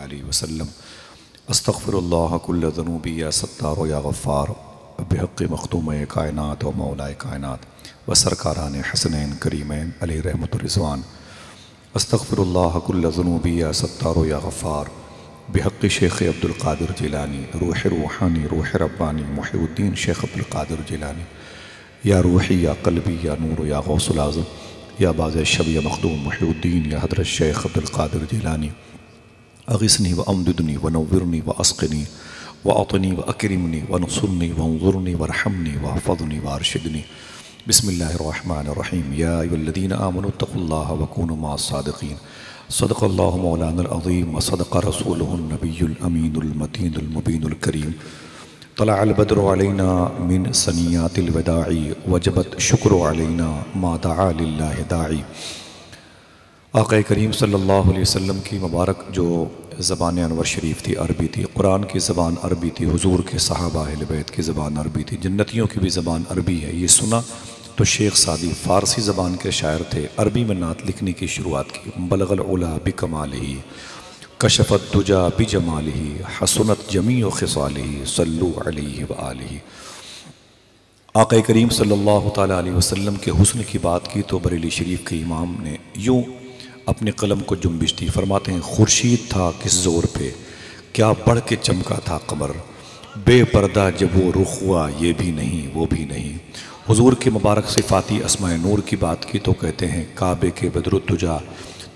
علیہ وسلم استغفر اللہ کل ذنوبی یا ستار یا غفار بحق مختوم کائنات و مولا کائنات و سرکاران حسنین کریمین علیہ رحمت الرضوان استغفر اللہ کل ذنوبی یا ستار یا غفار بحق شیخ عبد القادر جیلانی روح روحانی روح ربانی محی الدین شیخ عبد القادر جیلانی یا روحی یا قلبی یا نور یا غوث العظم یا باز شب یا مخدوم محی الدین یا حضرت شیخ عبد القادر جیلانی اغثنی و امددنی و نورنی و اسقنی و اعطنی و اکرمنی و نصرنی و انظرنی و رحمنی و حفظنی و ارشدنی بسم اللہ الرحمن الرحیم یا ایھا الذین آمنوا اتقوا اللہ وکونوا مع الصادقین صدق اللہ مولانا العظیم وصدق رسولہ النبی الامین المتین المبین الکریم طلع البدر علینا من ثنیات الوداع وجبت شکر علینا ما دعا للہ داعی آقا کریم صلی اللہ علیہ وسلم کی مبارک جو زبان انور شریف تھی عربی تھی، قرآن کی زبان عربی تھی، حضور کے صحابہ اہل بیت کی زبان عربی تھی، جنتیوں کی بھی زبان عربی ہے، یہ سنا تو شیخ سعدی فارسی زبان کے شاعر تھے، عربی میں نعت لکھنے کی شروعات کی بلغ العلا بکمالہ کشف الدجا بجمالہ حسنت جمیع خصالہ صلو علیہ وآلہ۔ آقا کریم صلی اللہ تعالیٰ علیہ وسلم کے حسن کی بات کی تو بریلی شریف کے امام نے یوں اپنے قلم کو جنبش دی، فرماتے ہیں خورشید تھا کس زور پہ کیا بڑھ کے چمکا تھا قمر، بے پردہ جب وہ رخ ہوا یہ بھی نہیں وہ بھی نہیں۔ حضور کے مبارک صفاتی اسماء نور کی بات کی تو کہتے ہیں کعبے کے بدر الدجا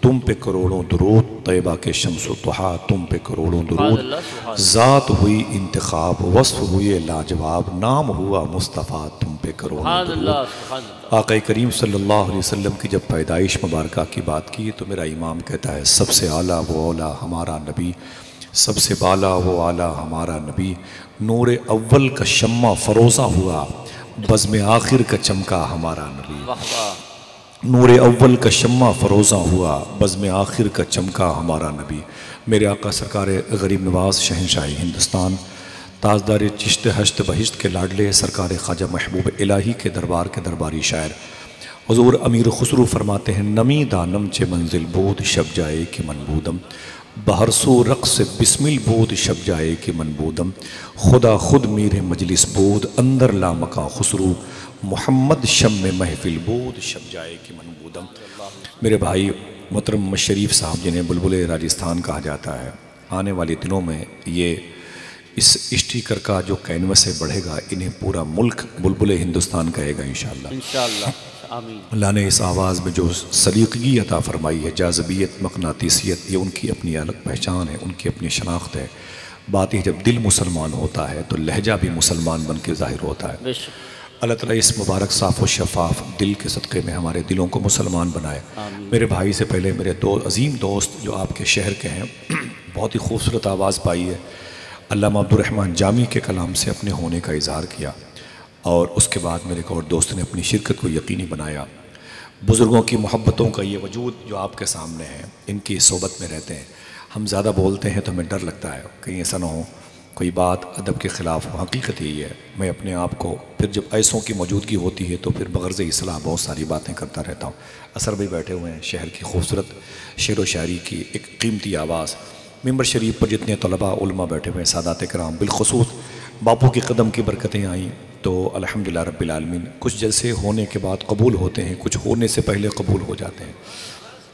تم پہ کروڑوں درود، طیبہ کے شمس و ضحیٰ تم پہ کروڑوں درود، ذات ہوئی انتخاب وصف ہوئے لاجواب، نام ہوا مصطفیٰ تم پہ کروڑوں درود۔ آقا کریم صلی اللہ علیہ وسلم کی جب پیدائش مبارکہ کی بات کی تو میرا امام کہتا ہے سب سے اعلیٰ وہ اولا ہمارا نبی، سب سے بالا وہ اعلیٰ ہمارا نبی، نور اول کا شمع فروزہ ہوا بزم آخر کا چمکا ہمارا نبی، نور اول کا شمع فروزہ ہوا بزم آخر کا چمکا ہمارا نبی۔ میرے آقا سرکار غریب نواز شہنشاہ ہندوستان تاجدار چشت ہشت بہشت کے لاڈلے سرکار خواجہ محبوب الہی کے دربار کے درباری شاعر حضور امیر خسرو فرماتے ہیں نمی دانم چے منزل بود شب جائے کہ منبودم، بہرسو رقص بسمل بود شب جائے کہ منبودم، خدا خود میر مجلس بود اندر لامکاں خسرو، محمد شم میں محفل بود شب جائے کہ منبودم۔ میرے بھائی محترم مشریف صاحب جنہیں بلبل راجستھان کہا جاتا ہے، آنے والے دنوں میں یہ اس اسٹیکر کا جو کینوس ہے بڑھے گا، انہیں پورا ملک بلبل ہندوستان کہے گا انشاءاللہ۔ آمین۔ اللہ نے اس آواز میں جو سلیقگی عطا فرمائی ہے، جاذبیت مقناطیسیت، یہ ان کی اپنی الگ پہچان ہے، ان کی اپنی شناخت ہے۔ بات یہ جب دل مسلمان ہوتا ہے تو لہجہ بھی مسلمان بن کے ظاہر ہوتا ہے۔ بے شک۔ اللہ تعالیٰ اس مبارک صاف و شفاف دل کے صدقے میں ہمارے دلوں کو مسلمان بنائے۔ میرے بھائی سے پہلے میرے دو عظیم دوست جو آپ کے شہر کے ہیں، بہت ہی خوبصورت آواز پائی ہے، علامہ عبدالرحمن جامی کے کلام سے اپنے ہونے کا اظہار کیا، اور اس کے بعد میرے ایک اور دوست نے اپنی شرکت کو یقینی بنایا۔ بزرگوں کی محبتوں کا یہ وجود جو آپ کے سامنے ہے، ان کی صحبت میں رہتے ہیں، ہم زیادہ بولتے ہیں تو ہمیں ڈر لگتا ہے کہیں ایسا نہ ہو کوئی بات ادب کے خلاف ہو۔ حقیقت یہی ہے، میں اپنے آپ کو پھر جب ایسوں کی موجودگی ہوتی ہے تو پھر بغرض اصلاح بہت ساری باتیں کرتا رہتا ہوں۔ اثر بھی بیٹھے ہوئے ہیں، شہر کی خوبصورت شعر و شاعری کی ایک قیمتی آواز، ممبر شریف پر جتنے طلباء علماء بیٹھے ہوئے ہیں، سادات کرام، بالخصوص باپو کی قدم کی برکتیں آئیں تو الحمدللہ رب العالمین کچھ جلسے ہونے کے بعد قبول ہوتے ہیں، کچھ ہونے سے پہلے قبول ہو جاتے ہیں۔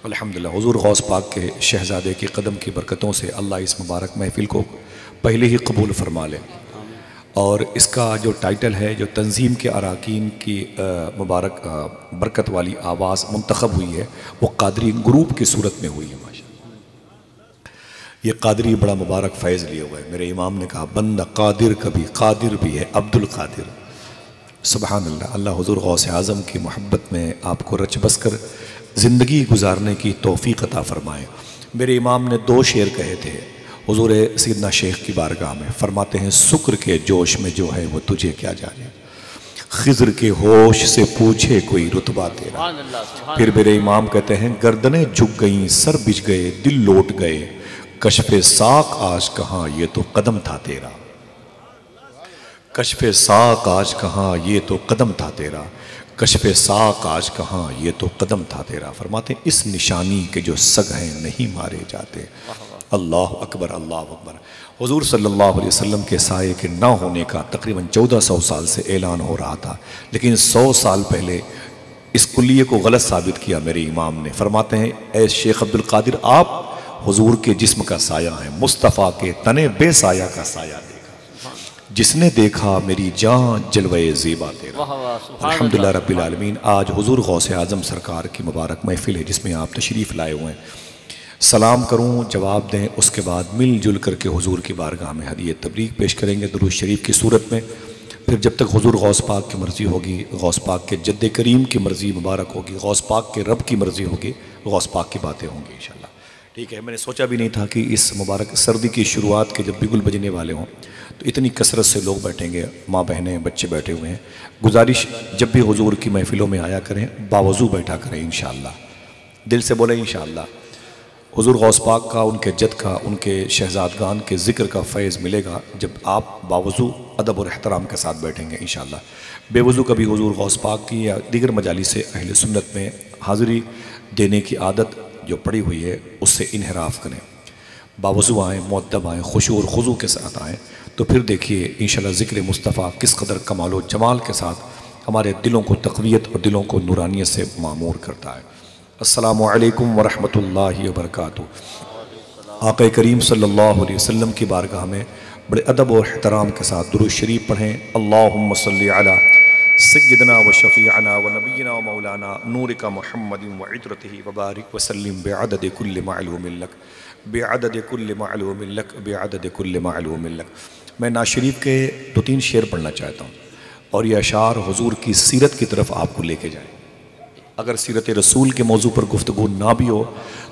الحمدللہ حضور غوث پاک کے شہزادے کی قدم کی برکتوں سے اللہ اس مبارک محفل کو پہلے ہی قبول فرما لے، اور اس کا جو ٹائٹل ہے، جو تنظیم کے اراکین کی مبارک برکت والی آواز منتخب ہوئی ہے، وہ قادری گروپ کی صورت میں ہوئی ہے۔ یہ قادری بڑا مبارک فیض لیے ہوئے ہے۔ میرے امام نے کہا بندہ قادر کبھی قادر بھی ہے عبد القادر۔ سبحان اللہ۔ اللہ حضور غوث اعظم کی محبت میں آپ کو رچ بس کر زندگی گزارنے کی توفیق عطا فرمائے۔ میرے امام نے دو شعر کہے تھے حضور سیدنا شیخ کی بارگاہ میں، فرماتے ہیں سکر کے جوش میں جو ہے وہ تجھے کیا جانے، خضر کے ہوش سے پوچھے کوئی رتبہ تیرا۔ پھر میرے امام کہتے ہیں گردنیں جھک گئیں سر بجھ گئے دل لوٹ گئے، کشف ساق آج کہاں یہ تو قدم تھا تیرا، کشف ساق آج کہاں یہ تو قدم تھا تیرا، کشف ساق آج کہاں یہ تو قدم تھا تیرا۔ فرماتے ہیں اس نشانی کے جو سگ ہیں نہیں مارے جاتے، اللہ اکبر اللہ اکبر۔ حضور صلی اللہ علیہ وسلم کے سائے کے نہ ہونے کا تقریباً 1400 سال سے اعلان ہو رہا تھا، لیکن 100 سال پہلے اس کلیے کو غلط ثابت کیا میرے امام نے۔ فرماتے ہیں اے شیخ عبد القادر، آپ حضور کے جسم کا سایہ ہیں، مصطفیٰ کے تنے بے سایہ کا سایہ دیکھا، جس نے دیکھا میری جان جلوے زیبا تیرا۔ الحمدللہ رب العالمین۔ آج حضور غوث اعظم سرکار کی مبارک محفل ہے جس میں آپ تشریف لائے ہوئے ہیں۔ سلام کروں، جواب دیں، اس کے بعد مل جل کر کے حضور کی بارگاہ میں ہدیہ تبریک پیش کریں گے درود شریف کی صورت میں۔ پھر جب تک حضور غوث پاک کی مرضی ہوگی، غوث پاک کے جد کریم کی مرضی مبارک ہوگی، غوث پاک کے رب کی مرضی ہوگی، غوث پاک کی باتیں ہوں گی انشاءاللہ۔ ٹھیک ہے، میں نے سوچا بھی نہیں تھا کہ اس مبارک سردی کی شروعات کے جب بگل بجنے والے ہوں تو اتنی کثرت سے لوگ بیٹھیں گے، ماں بہنیں بچے بیٹھے ہوئے ہیں۔ گزارش جب بھی حضور کی محفلوں میں آیا کریں باوضو بیٹھا کریں انشاءاللہ، دل سے بولیں انشاءاللہ۔ حضور غوث پاک کا، ان کے جد کا، ان کے شہزادگان کے ذکر کا فیض ملے گا جب آپ باوضو ادب اور احترام کے ساتھ بیٹھیں گے انشاءاللہ۔ بے وضو کبھی حضور غوث پاک کی یا دیگر مجالس سے اہل سنت میں حاضری دینے کی عادت جو پڑی ہوئی ہے اس سے انحراف کریں، باوضو آئیں، مؤدب آئیں، خشوع اور خضوع کے ساتھ آئیں، تو پھر دیکھیے انشاءاللہ ذکر مصطفیٰ کس قدر کمال و جمال کے ساتھ ہمارے دلوں کو تقویت اور دلوں کو نورانیت سے معمور کرتا ہے۔ السلام علیکم ورحمۃ اللہ وبرکاتہ۔ آقا کریم صلی اللہ علیہ وسلم کی بارگاہ میں بڑے ادب اور احترام کے ساتھ درود شریف پڑھیں۔ اللہم صلی علی سیدنا و شفیعنا و نبینا و مولانا نورک محمد و عطرتہ وبارک وسلم بعدد کل معلوم لک، بعدد کل معلوم لک، بعدد کل معلوم لک۔ میں نعت شریف کے 2-3 شعر پڑھنا چاہتا ہوں اور یہ اشعار حضور کی سیرت کی طرف آپ کو لے کے جائیں۔ اگر سیرت رسول کے موضوع پر گفتگو نہ بھی ہو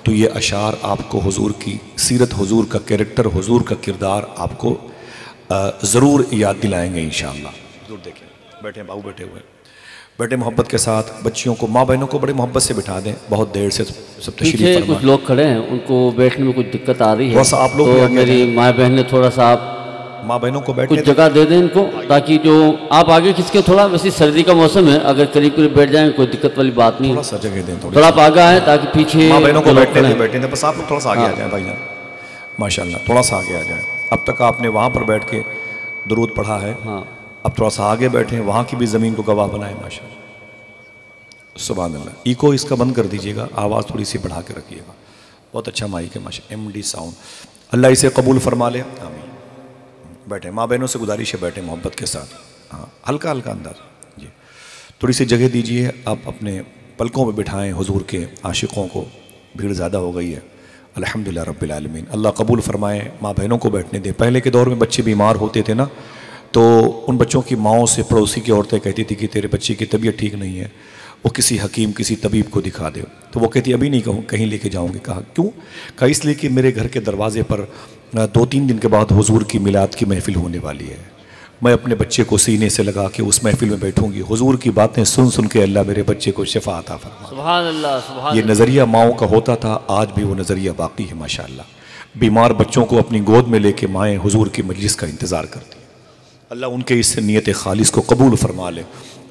تو یہ اشعار آپ کو حضور کی سیرت، حضور کا کیریکٹر، حضور کا کردار آپ کو ضرور یاد دلائیں گے انشاءاللہ۔ ضرور دیکھیں، بیٹھیں باؤ بیٹھے ہوئے، بیٹھے محبت کے ساتھ، بچیوں کو، ماں بہنوں کو بڑے محبت سے بٹھا دیں، بہت دیر سے سب تشریف فرمائیں۔ کچھ لوگ کھڑے ہیں، ان کو بیٹھنے میں کچھ دقت آ رہی ہے، تھوڑا سا آپ لوگ تو میری ماں بہن نے تھوڑا سا آپ ماں بہنوں کو بیٹھنے کچھ جگہ دے دیں ان کو، تاکہ جو آپ آگے کھنچ کے تھوڑا، ویسے سردی کا موسم ہے، اگر قریب قریب بیٹھ جائیں کوئی دقت والی بات نہیں، تھوڑا سا جگہ دیں، تھوڑا آپ آگے آئیں تاکہ پیچھے ماں بہنوں کو بیٹھنے دیں، بس آپ لوگ تھوڑا سا آگے آ جائیں بھائی جان، ماشاءاللہ تھوڑا سا آگے آ جائیں۔ اب تک آپ نے وہاں پر بیٹھ کے درود پڑھا ہے، اب تھوڑا سا آگے بیٹھیں، وہاں کی بھی زمین کو گواہ بنائیں ماشاءاللہ۔ سبحان اللہ۔ ایکو اس کا بند کر دیجئے گا، آواز تھوڑی سی بڑھا کے رکھیے گا، بہت اچھا مائک ہے ماشاءاللہ، MD ساؤنڈ، اللہ اسے قبول فرما لے، آمین۔ بیٹھیں، ماں بہنوں سے گزارش ہے بیٹھیں محبت کے ساتھ، ہاں ہلکا ہلکا انداز جی، تھوڑی سی جگہ دیجئے، آپ اپنے پلکوں پہ بٹھائیں حضور کے عاشقوں کو، بھیڑ زیادہ ہو گئی ہے الحمدللہ رب العالمین، اللہ قبول فرمائے، ماں بہنوں کو بیٹھنے دیں۔ پہلے کے دور میں بچے بیمار ہوتے تھے نا، تو ان بچوں کی ماؤں سے پڑوسی کی عورتیں کہتی تھی کہ تیرے بچے کی طبیعت ٹھیک نہیں ہے، وہ کسی حکیم کسی طبیب کو دکھا دے، تو وہ کہتی ابھی نہیں کہوں کہیں لے کے جاؤں گی۔ کہا کیوں؟ کہا اس لیے کہ میرے گھر کے دروازے پر 2-3 دن کے بعد حضور کی میلاد کی محفل ہونے والی ہے، میں اپنے بچے کو سینے سے لگا کے اس محفل میں بیٹھوں گی، حضور کی باتیں سن سن کے اللہ میرے بچے کو شفا عطا فرما۔ سبحان اللہ، سبحان یہ نظریہ ماؤں کا ہوتا تھا، آج بھی وہ نظریہ باقی ہے ماشاءاللہ۔ بیمار بچوں کو اپنی گود میں لے کے مائیں حضور کی مجلس کا انتظار کرتی ہیں، اللہ ان کے اس نیت خالص کو قبول فرما لے۔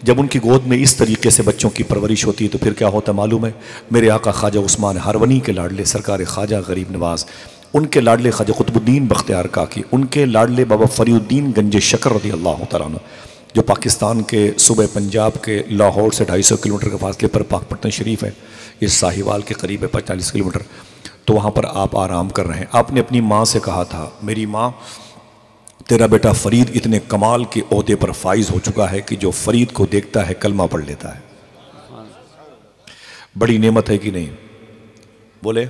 جب ان کی گود میں اس طریقے سے بچوں کی پرورش ہوتی ہے تو پھر کیا ہوتا معلوم ہے؟ میرے آقا خواجہ عثمان ہرونی کے لاڈلے سرکار خواجہ غریب نواز، ان کے لاڈلے خواجہ قطب الدین بختیار کاکی، ان کے لاڈلے بابا فری الدین گنج شکر رضی اللہ تعالیٰ عنہ، جو پاکستان کے صوبہ پنجاب کے لاہور سے 250 کلومیٹر کے فاصلے پر پاک پٹن شریف ہے، یہ ساہیوال کے قریب ہے 45 کلومیٹر، تو وہاں پر آپ آرام کر رہے ہیں۔ آپ نے اپنی ماں سے کہا تھا، میری ماں تیرا بیٹا فرید اتنے کمال کے عہدے پر فائز ہو چکا ہے کہ جو فرید کو دیکھتا ہے کلمہ پڑھ لیتا ہے، بڑی نعمت ہے کہ نہیں؟ بولے؟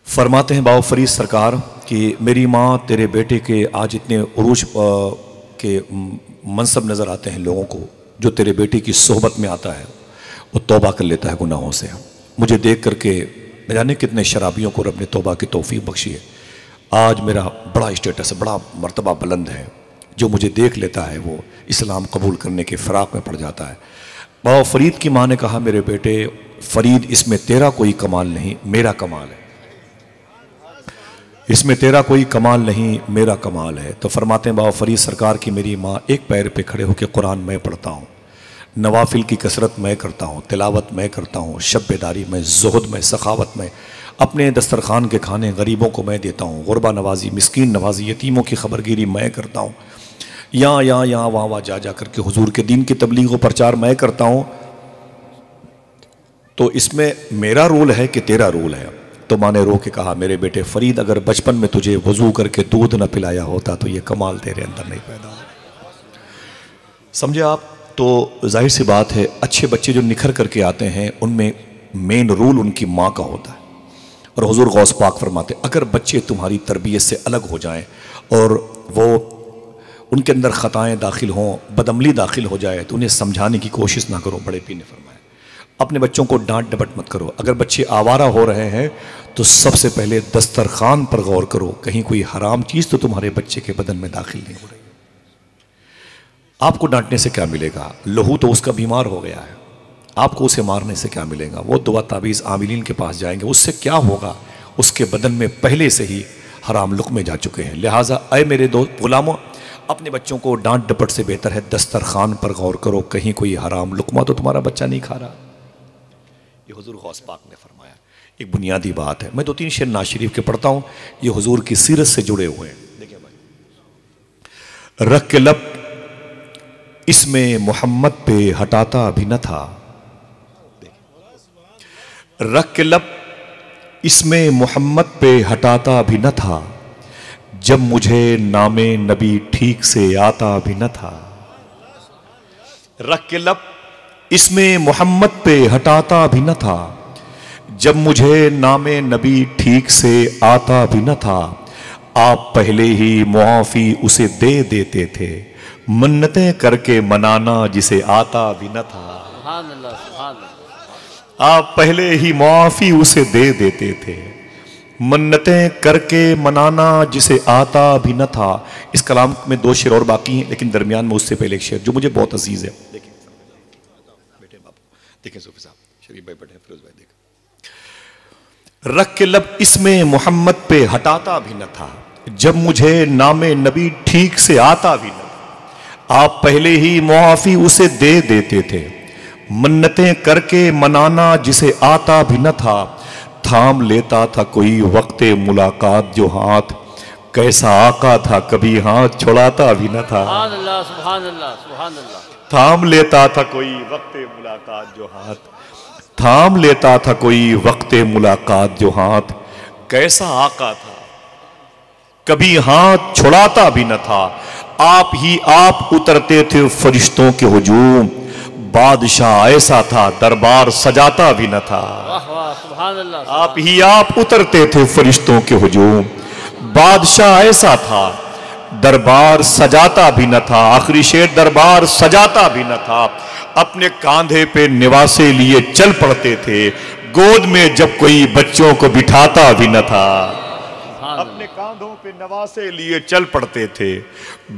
فرماتے ہیں بابا فرید سرکار کہ میری ماں تیرے بیٹے کے آج اتنے عروج کے منصب نظر آتے ہیں لوگوں کو، جو تیرے بیٹے کی صحبت میں آتا ہے وہ توبہ کر لیتا ہے گناہوں سے۔ مجھے دیکھ کر کے میں جانے کتنے شرابیوں کو رب نے توبہ کی توفیق بخشی ہے، آج میرا بڑا اسٹیٹس ہے، بڑا مرتبہ بلند ہے، جو مجھے دیکھ لیتا ہے وہ اسلام قبول کرنے کے فراق میں پڑ جاتا ہے۔ بابا فرید کی ماں نے کہا میرے بیٹے فرید اس میں تیرا کوئی کمال نہیں، میرا کمال ہے، اس میں تیرا کوئی کمال نہیں، میرا کمال ہے۔ تو فرماتے ہیں بابا فرید سرکار کی میری ماں ایک پیر پہ کھڑے ہو کے قرآن میں پڑھتا ہوں، نوافل کی کثرت میں کرتا ہوں، تلاوت میں کرتا ہوں، شب بیداری میں، زہد میں، سخاوت میں، اپنے دسترخوان کے کھانے غریبوں کو میں دیتا ہوں، غربا نوازی، مسکین نوازی، یتیموں کی خبرگیری میں کرتا ہوں، یہاں وہاں جا کر کے حضور کے دین کی تبلیغ و پرچار میں کرتا ہوں، تو اس میں میرا رول ہے کہ تیرا رول ہے؟ تو ماں نے رو کے کہا میرے بیٹے فرید، اگر بچپن میں تجھے وضو کر کے دودھ نہ پلایا ہوتا تو یہ کمال تیرے اندر نہیں پیدا ہو۔ سمجھے آپ؟ تو ظاہر سی بات ہے اچھے بچے جو نکھر کر کے آتے ہیں ان میں مین رول ان کی ماں کا ہوتا ہے، اور حضور غوث پاک فرماتے اگر بچے تمہاری تربیت سے الگ ہو جائیں اور وہ ان کے اندر خطائیں داخل ہوں، بدعملی داخل ہو جائے تو انہیں سمجھانے کی کوشش نہ کرو۔ بڑے پیر نے فرمایا اپنے بچوں کو ڈانٹ ڈپٹ مت کرو، اگر بچے آوارہ ہو رہے ہیں تو سب سے پہلے دسترخوان پر غور کرو، کہیں کوئی حرام چیز تو تمہارے بچے کے بدن میں داخل نہیں ہو رہی۔ آپ کو ڈانٹنے سے کیا ملے گا؟ لہو تو اس کا بیمار ہو گیا ہے، آپ کو اسے مارنے سے کیا ملے گا؟ وہ دعا تعویذ عاملین کے پاس جائیں گے، اس سے کیا ہوگا؟ اس کے بدن میں پہلے سے ہی حرام لقمے جا چکے ہیں۔ لہٰذا اے میرے دوست غلاموں، اپنے بچوں کو ڈانٹ ڈپٹ سے بہتر ہے دسترخوان پر غور کرو، کہیں کوئی حرام لقمہ تو تمہارا بچہ نہیں کھا رہا۔ یہ حضور غوث پاک نے فرمایا، ایک بنیادی بات ہے۔ میں 2-3 شعر نعت شریف کے پڑھتا ہوں، یہ حضور کی سیرت سے جڑے ہوئے ہیں۔ دیکھیں بھائی، رکھ کے لب اس میں محمد پہ ہٹاتا بھی نہ تھا، رکھ کے لب اس میں محمد پہ ہٹاتا بھی نہ تھا، جب مجھے نام نبی ٹھیک سے آتا بھی نہ تھا۔ رکھ کے لب اس میں محمد پہ ہٹاتا بھی نہ تھا، جب مجھے نام نبی ٹھیک سے آتا بھی نہ تھا، آپ پہلے ہی معافی اسے دے دیتے تھے، منتیں کر کے منانا جسے آتا بھی نہ تھا۔ سبحان اللہ، سبحان اللہ۔ آپ پہلے ہی معافی اسے دے دیتے تھے، منتیں کر کے منانا جسے آتا بھی نہ تھا۔ اس کلام میں 2 شعر اور باقی ہیں، لیکن درمیان میں اس سے پہلے ایک شعر جو مجھے بہت عزیز ہے۔ دیکھیں بیٹھے باپو، دیکھیں صوفی صاحب، شریف بھائی بیٹھے، فیروز بھائی دیکھیں۔ رکھ کے لب اس میں محمد پہ ہٹاتا بھی نہ تھا، جب مجھے نام نبی ٹھیک سے آتا بھی نہ تھا، آپ پہلے ہی معافی اسے دے دیتے تھے، منتیں کر کے منانا جسے آتا بھی نہ تھا، تھام لیتا تھا کوئی وقت ملاقات جو ہاتھ، کیسا آقا تھا کبھی ہاتھ چھڑاتا بھی نہ تھا۔ سبحان اللہ، سبحان اللہ، سبحان اللہ۔ تھام لیتا تھا کوئی وقت ملاقات جو ہاتھ، تھام لیتا تھا کوئی وقت ملاقات جو ہاتھ، کیسا آقا تھا کبھی ہاتھ چھڑاتا بھی نہ تھا، آپ ہی آپ اترتے تھے فرشتوں کے ہجوم، بادشاہ ایسا تھا دربار سجاتا بھی نہ تھا۔ واہ واہ، سبحان اللہ۔ آپ ہی آپ اترتے تھے فرشتوں کے ہجوم، بادشاہ ایسا تھا دربار سجاتا بھی نہ تھا۔ آخری شعر، دربار سجاتا بھی نہ تھا، اپنے کاندھے پہ نواسے لیے چل پڑتے تھے، گود میں جب کوئی بچوں کو بٹھاتا بھی نہ تھا۔ اپنے کاندھوں پہ نواسے لیے چل پڑتے تھے،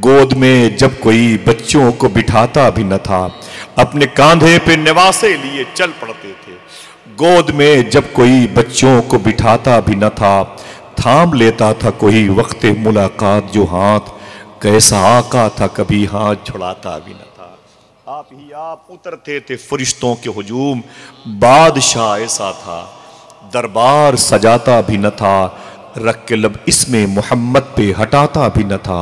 گود میں جب کوئی بچوں کو بٹھاتا بھی نہ تھا، اپنے کاندھے پہ نواسے لیے چل پڑتے تھے، گود میں جب کوئی بچوں کو بٹھاتا بھی نہ تھا، تھام لیتا تھا کوئی وقت ملاقات جو ہاتھ، کیسا آقا تھا کبھی ہاتھ چھڑاتا بھی نہ تھا۔ آپ ہی آپ اترتے تھے فرشتوں کے ہجوم، بادشاہ ایسا تھا دربار سجاتا بھی نہ تھا، رکھ کے لب اس میں محمد پہ ہٹاتا بھی نہ تھا،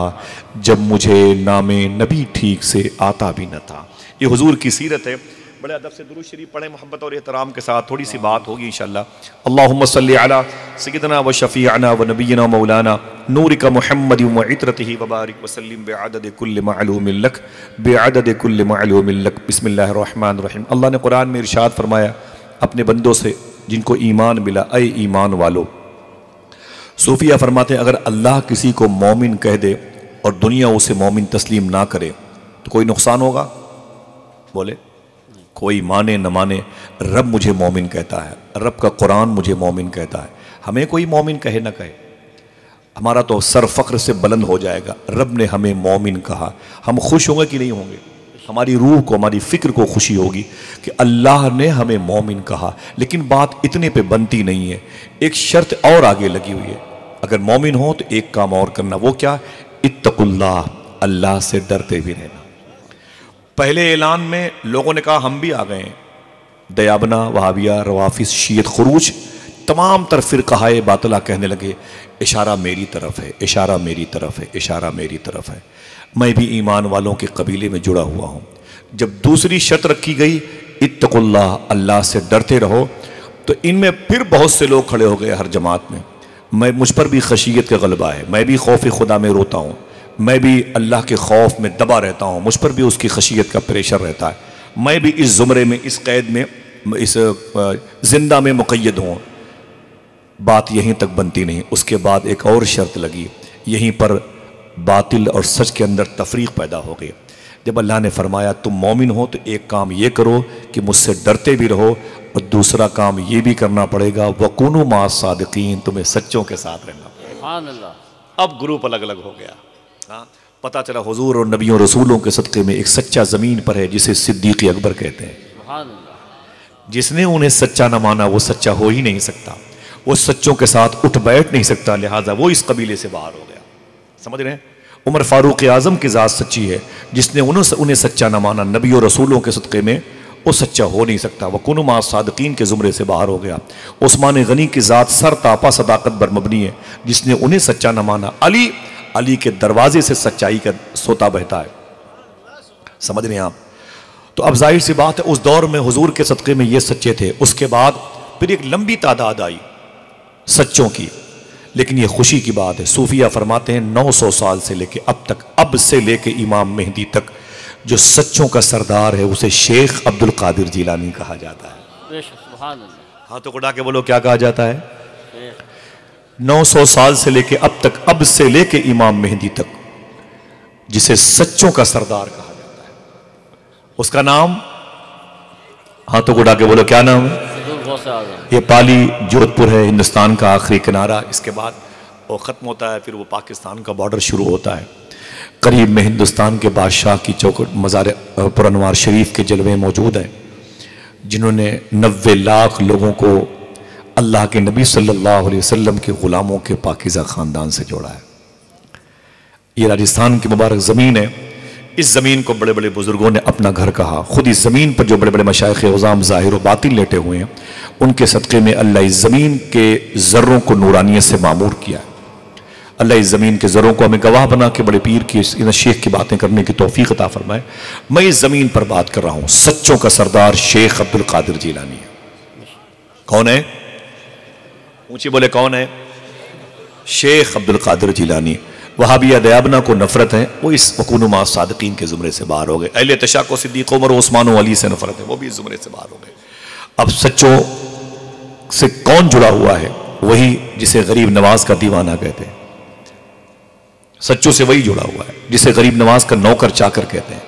جب مجھے نام نبی ٹھیک سے آتا بھی نہ تھا۔ یہ حضور کی سیرت ہے۔ بڑے ادب سے درود شریف پڑھیں محبت اور احترام کے ساتھ، تھوڑی سی بات ہوگی انشاءاللہ۔ اللہم صلی علی سیدنا و شفیعنا و نبینا مولانا نورک محمد و عطرتہ وبارک وسلم بعدد کل معلوم لک، بعدد کل معلوم لک۔ بسم اللہ الرحمن الرحیم۔ اللہ نے قرآن میں ارشاد فرمایا اپنے بندوں سے جن کو ایمان ملا، اے ایمان والو۔ صوفیہ فرماتے ہیں اگر اللہ کسی کو مومن کہہ دے اور دنیا اسے مومن تسلیم نہ کرے تو کوئی نقصان ہوگا؟ بولے کوئی مانے نہ مانے، رب مجھے مومن کہتا ہے، رب کا قرآن مجھے مومن کہتا ہے، ہمیں کوئی مومن کہے نہ کہے، ہمارا تو سر فخر سے بلند ہو جائے گا۔ رب نے ہمیں مومن کہا، ہم خوش ہوں گے کہ نہیں ہوں گے؟ ہماری روح کو، ہماری فکر کو خوشی ہوگی کہ اللہ نے ہمیں مومن کہا۔ لیکن بات اتنے پہ بنتی نہیں ہے، ایک شرط اور آگے لگی ہوئی ہے۔ اگر مومن ہو تو ایک کام اور کرنا، وہ کیا؟ اتقوا اللہ، اللہ سے ڈرتے بھی رہنا۔ پہلے اعلان میں لوگوں نے کہا ہم بھی آ گئے ہیں، دیابنا، وہابیہ، روافظ، شیعت، خروج تمام تر فرقہ باطلہ کہنے لگے اشارہ میری طرف ہے، اشارہ میری طرف ہے، اشارہ میری طرف ہے، میں بھی ایمان والوں کے قبیلے میں جڑا ہوا ہوں۔ جب دوسری شرط رکھی گئی اتقوا اللہ، اللہ سے ڈرتے رہو، تو ان میں پھر بہت سے لوگ کھڑے ہو گئے ہر جماعت میں مجھ پر بھی خشیت کا غلبہ ہے، میں بھی خوف خدا میں روتا ہوں، میں بھی اللہ کے خوف میں دبا رہتا ہوں، مجھ پر بھی اس کی خشیت کا پریشر رہتا ہے، میں بھی اس زمرے میں، اس قید میں، اس زندہ میں مقید ہوں۔ بات یہیں تک بنتی نہیں، اس کے بعد ایک اور شرط لگی، یہیں پر باطل اور سچ کے اندر تفریق پیدا ہو گئی۔ جب اللہ نے فرمایا تم مومن ہو تو ایک کام یہ کرو کہ مجھ سے ڈرتے بھی رہو، اور دوسرا کام یہ بھی کرنا پڑے گا وَكُونُوا مَعَ الصَّادِقِينَ، تمہیں سچوں کے ساتھ رہنا پڑے گا۔ سبحان اللہ۔ اب گروپ الگ الگ ہو گیا، پتہ چلا حضور اور نبیوں رسولوں کے صدقے میں ایک سچا زمین پر ہے جسے صدیق اکبر کہتے ہیں۔ سبحان اللہ۔ جس نے انہیں سچا نہ مانا وہ سچا ہو ہی نہیں سکتا، وہ سچوں کے ساتھ اٹھ بیٹھ نہیں سکتا، لہٰذا وہ اس قبیلے سے باہر ہو گیا۔ سمجھ رہے ہیں؟ عمر فاروق اعظم کی ذات سچی ہے، جس نے انہیں سچا نہ مانا نبی اور رسولوں کے صدقے میں وہ سچا ہو نہیں سکتا، وَكُونُوا مَعَ الصَّادِقِينَ کے زمرے سے باہر ہو گیا۔ عثمان غنی کی ذات سر تاپا صداقت پر مبنی ہے، جس نے انہیں سچا نہ مانا علی کے دروازے سے سچائی کا سوتا بہتا ہے۔ سمجھ رہے ہیں آپ؟ تو اب ظاہر سی بات ہے اس دور میں حضور کے صدقے میں یہ سچے تھے، اس کے بعد پھر ایک لمبی تعداد آئی سچوں کی، لیکن یہ خوشی کی بات ہے، صوفیہ فرماتے ہیں 900 سال سے لے کے اب تک، اب سے لے کے امام مہدی تک جو سچوں کا سردار ہے اسے شیخ عبد القادر جیلانی کہا جاتا ہے۔ سبحان اللہ۔ ہاتھوں کو اٹھا کے بولو کیا کہا جاتا ہے؟ 900 سال سے لے کے اب تک، اب سے لے کے امام مہدی تک جسے سچوں کا سردار کہا جاتا ہے، اس کا نام، ہاتھوں کو اٹھا کے بولو کیا نام ہے؟ یہ پالی جودھ پور ہے، ہندوستان کا آخری کنارہ، اس کے بعد وہ ختم ہوتا ہے، پھر وہ پاکستان کا بارڈر شروع ہوتا ہے۔ قریب میں ہندوستان کے بادشاہ کی چوکھٹ مزار پر انوار شریف کے جلوے موجود ہیں، جنہوں نے 90 لاکھ لوگوں کو اللہ کے نبی صلی اللہ علیہ وسلم کے غلاموں کے پاکیزہ خاندان سے جوڑا ہے۔ یہ راجستھان کی مبارک زمین ہے، اس زمین کو بڑے بڑے بزرگوں نے اپنا گھر کہا، خود اس زمین پر جو بڑے بڑے مشائخ عظام ظاہر و باطن لیٹے ہوئے ہیں، ان کے صدقے میں اللہ اس زمین کے ذروں کو نورانیت سے معمور کیا ہے۔ اللہ اس زمین کے ذروں کو ہمیں گواہ بنا کے بڑے پیر کی شیخ کی باتیں کرنے کی توفیق عطا فرمائے۔ میں اس زمین پر بات کر رہا ہوں، سچوں کا سردار شیخ عبد القادر جیلانی ہے۔ کون ہے؟ اونچی بولے کون ہے؟ شیخ عبد القادر جیلانی۔ وہابیہ دیابنا کو نفرت ہے، وہ اس وَكُونُوا مَعَ الصَّادِقِينَ کے زمرے سے باہر ہو گئے۔ اہل تشیع کو صدیق عمر و عثمان و علی سے نفرت ہے، وہ بھی اس زمرے سے باہر ہو گئے۔ اب سچوں سے کون جڑا ہوا ہے؟ وہی جسے غریب نواز کا دیوانہ کہتے ہیں۔ سچوں سے وہی جڑا ہوا ہے جسے غریب نواز کا نوکر چاکر کہتے ہیں،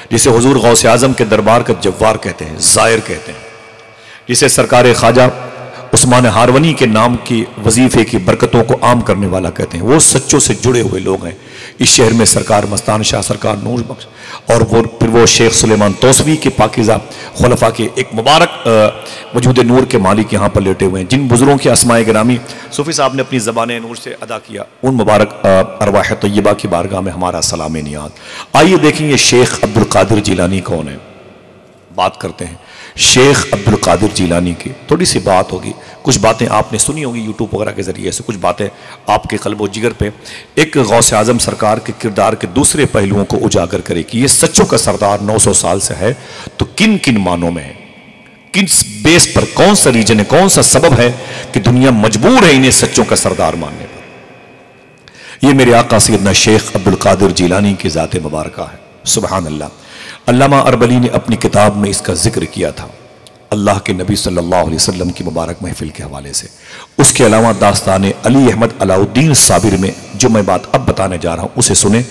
جسے حضور غوث اعظم کے دربار کا جوار کہتے ہیں، زائر کہتے ہیں، جسے سرکار خواجہ عثمان ہارونی کے نام کی وظیفے کی برکتوں کو عام کرنے والا کہتے ہیں۔ وہ سچوں سے جڑے ہوئے لوگ ہیں۔ اس شہر میں سرکار مستان شاہ، سرکار نور بخش، اور پھر وہ شیخ سلیمان توسوی کے پاکیزہ خلفاء کے ایک مبارک وجود نور کے مالک یہاں پر لیٹے ہوئے ہیں، جن بزرگوں کے اسماء گرامی صوفی صاحب نے اپنی زبان نور سے ادا کیا، ان مبارک ارواح طیبہ کی بارگاہ میں ہمارا سلام نیاز۔ آئیے دیکھیں یہ شیخ عبد القادر جیلانی کون ہے، بات کرتے ہیں شیخ عبد القادر جیلانی کی۔ تھوڑی سی بات ہوگی، کچھ باتیں آپ نے سنی ہوگی یوٹیوب وغیرہ کے ذریعے سے، کچھ باتیں آپ کے قلب و جگر پہ ایک غوث اعظم سرکار کے کردار کے دوسرے پہلوؤں کو اجاگر کرے کہ یہ سچوں کا سردار 900 سال سے ہے تو کن کن معنوں میں ہے، کن بیس پر، کون سا ریجن ہے، کون سا سبب ہے کہ دنیا مجبور ہے انہیں سچوں کا سردار ماننے پر۔ یہ میرے آقا سیدنا شیخ عبد القادر جیلانی کی ذات مبارکہ ہے۔ سبحان اللہ۔ علامہ اربلی نے اپنی کتاب میں اس کا ذکر کیا تھا، اللہ کے نبی صلی اللہ علیہ وسلم کی مبارک محفل کے حوالے سے۔ اس کے علاوہ داستان علی احمد علاؤالدین صابر میں جو میں بات اب بتانے جا رہا ہوں اسے سنیں،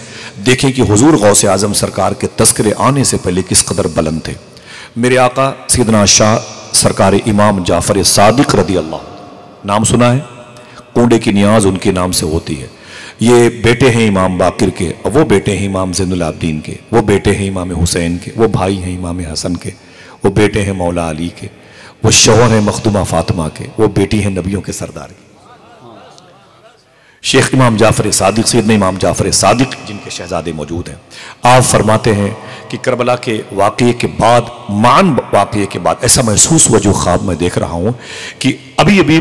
دیکھیں کہ حضور غوث اعظم سرکار کے تذکرے آنے سے پہلے کس قدر بلند تھے۔ میرے آقا سیدنا شاہ سرکار امام جعفر صادق رضی اللہ، نام سنا ہے؟ کونڈے کی نیاز ان کے نام سے ہوتی ہے۔ یہ بیٹے ہیں امام باقر کے، وہ بیٹے ہیں امام زین العابدین کے، وہ بیٹے ہیں امام حسین کے، وہ بھائی ہیں امام حسن کے، وہ بیٹے ہیں مولا علی کے، وہ شوہر ہیں مخدومہ فاطمہ کے، وہ بیٹی ہیں نبیوں کے سردار کی۔ شیخ امام جعفر صادق، سیدنا امام جعفر صادق جن کے شہزادے موجود ہیں، آپ فرماتے ہیں کہ کربلا کے واقعے کے بعد، معن واقعے کے بعد ایسا محسوس ہوا جو خواب میں دیکھ رہا ہوں کہ ابھی ابھی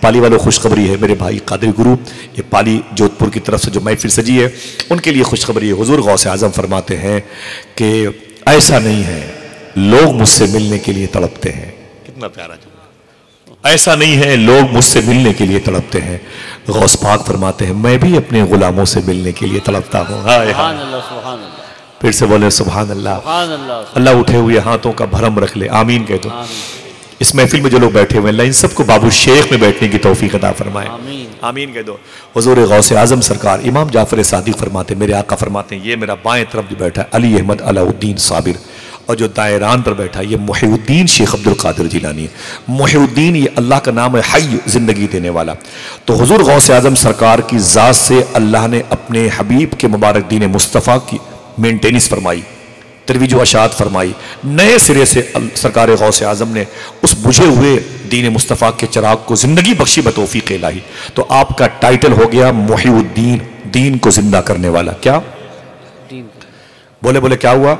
پالی والوں خوشخبری ہے، میرے بھائی قادری گرو یہ پالی جودھپور کی طرف سے جو محفل سجی ہے ان کے لیے خوشخبری ہے۔ حضور غوث اعظم فرماتے ہیں کہ ایسا نہیں ہے، لوگ مجھ سے ملنے کے لیے تڑپتے ہیں۔ کتنا پیارا جملہ، ایسا نہیں ہے لوگ مجھ سے ملنے کے لیے تڑپتے ہیں۔ غوث پاک فرماتے ہیں میں بھی اپنے غلاموں سے ملنے کے لیے تڑپتا ہوں۔ سبحان اللہ، سبحان اللہ، پھر سے بولے سبحان اللہ۔ سبحان اللہ، اللہ اٹھے ہوئے ہاتھوں کا بھرم رکھ لے، آمین کہہ دو۔ اس محفل میں جو لوگ بیٹھے ہوئے اللہ ان سب کو بابو شیخ میں بیٹھنے کی توفیق عطا فرمائے، آمین، آمین کہہ دو۔ حضور غوث اعظم سرکار امام جعفر صادق فرماتے ہیں، میرے آقا فرماتے ہیں یہ میرا بائیں طرف جو بیٹھا ہے علی احمد علاء الدین صابر، اور جو دائران پر بیٹھا ہے یہ محی الدین شیخ عبد القادر جیلانی ہے۔ محی الدین یہ اللہ کا نام ہے، حی زندگی دینے والا۔ تو حضور غوث اعظم سرکار کی ذات سے اللہ نے اپنے حبیب کے مبارک دین مصطفیٰ کی مینٹیننس فرمائی، ترویج و اشاعت فرمائی، نئے سرے سے سرکار غوث اعظم نے اس بجھے ہوئے دین مصطفیٰ کے چراغ کو زندگی بخشی بتوفیق الہی۔ تو آپ کا ٹائٹل ہو گیا محی الدین، دین کو زندہ کرنے والا۔ کیا بولے کیا ہوا؟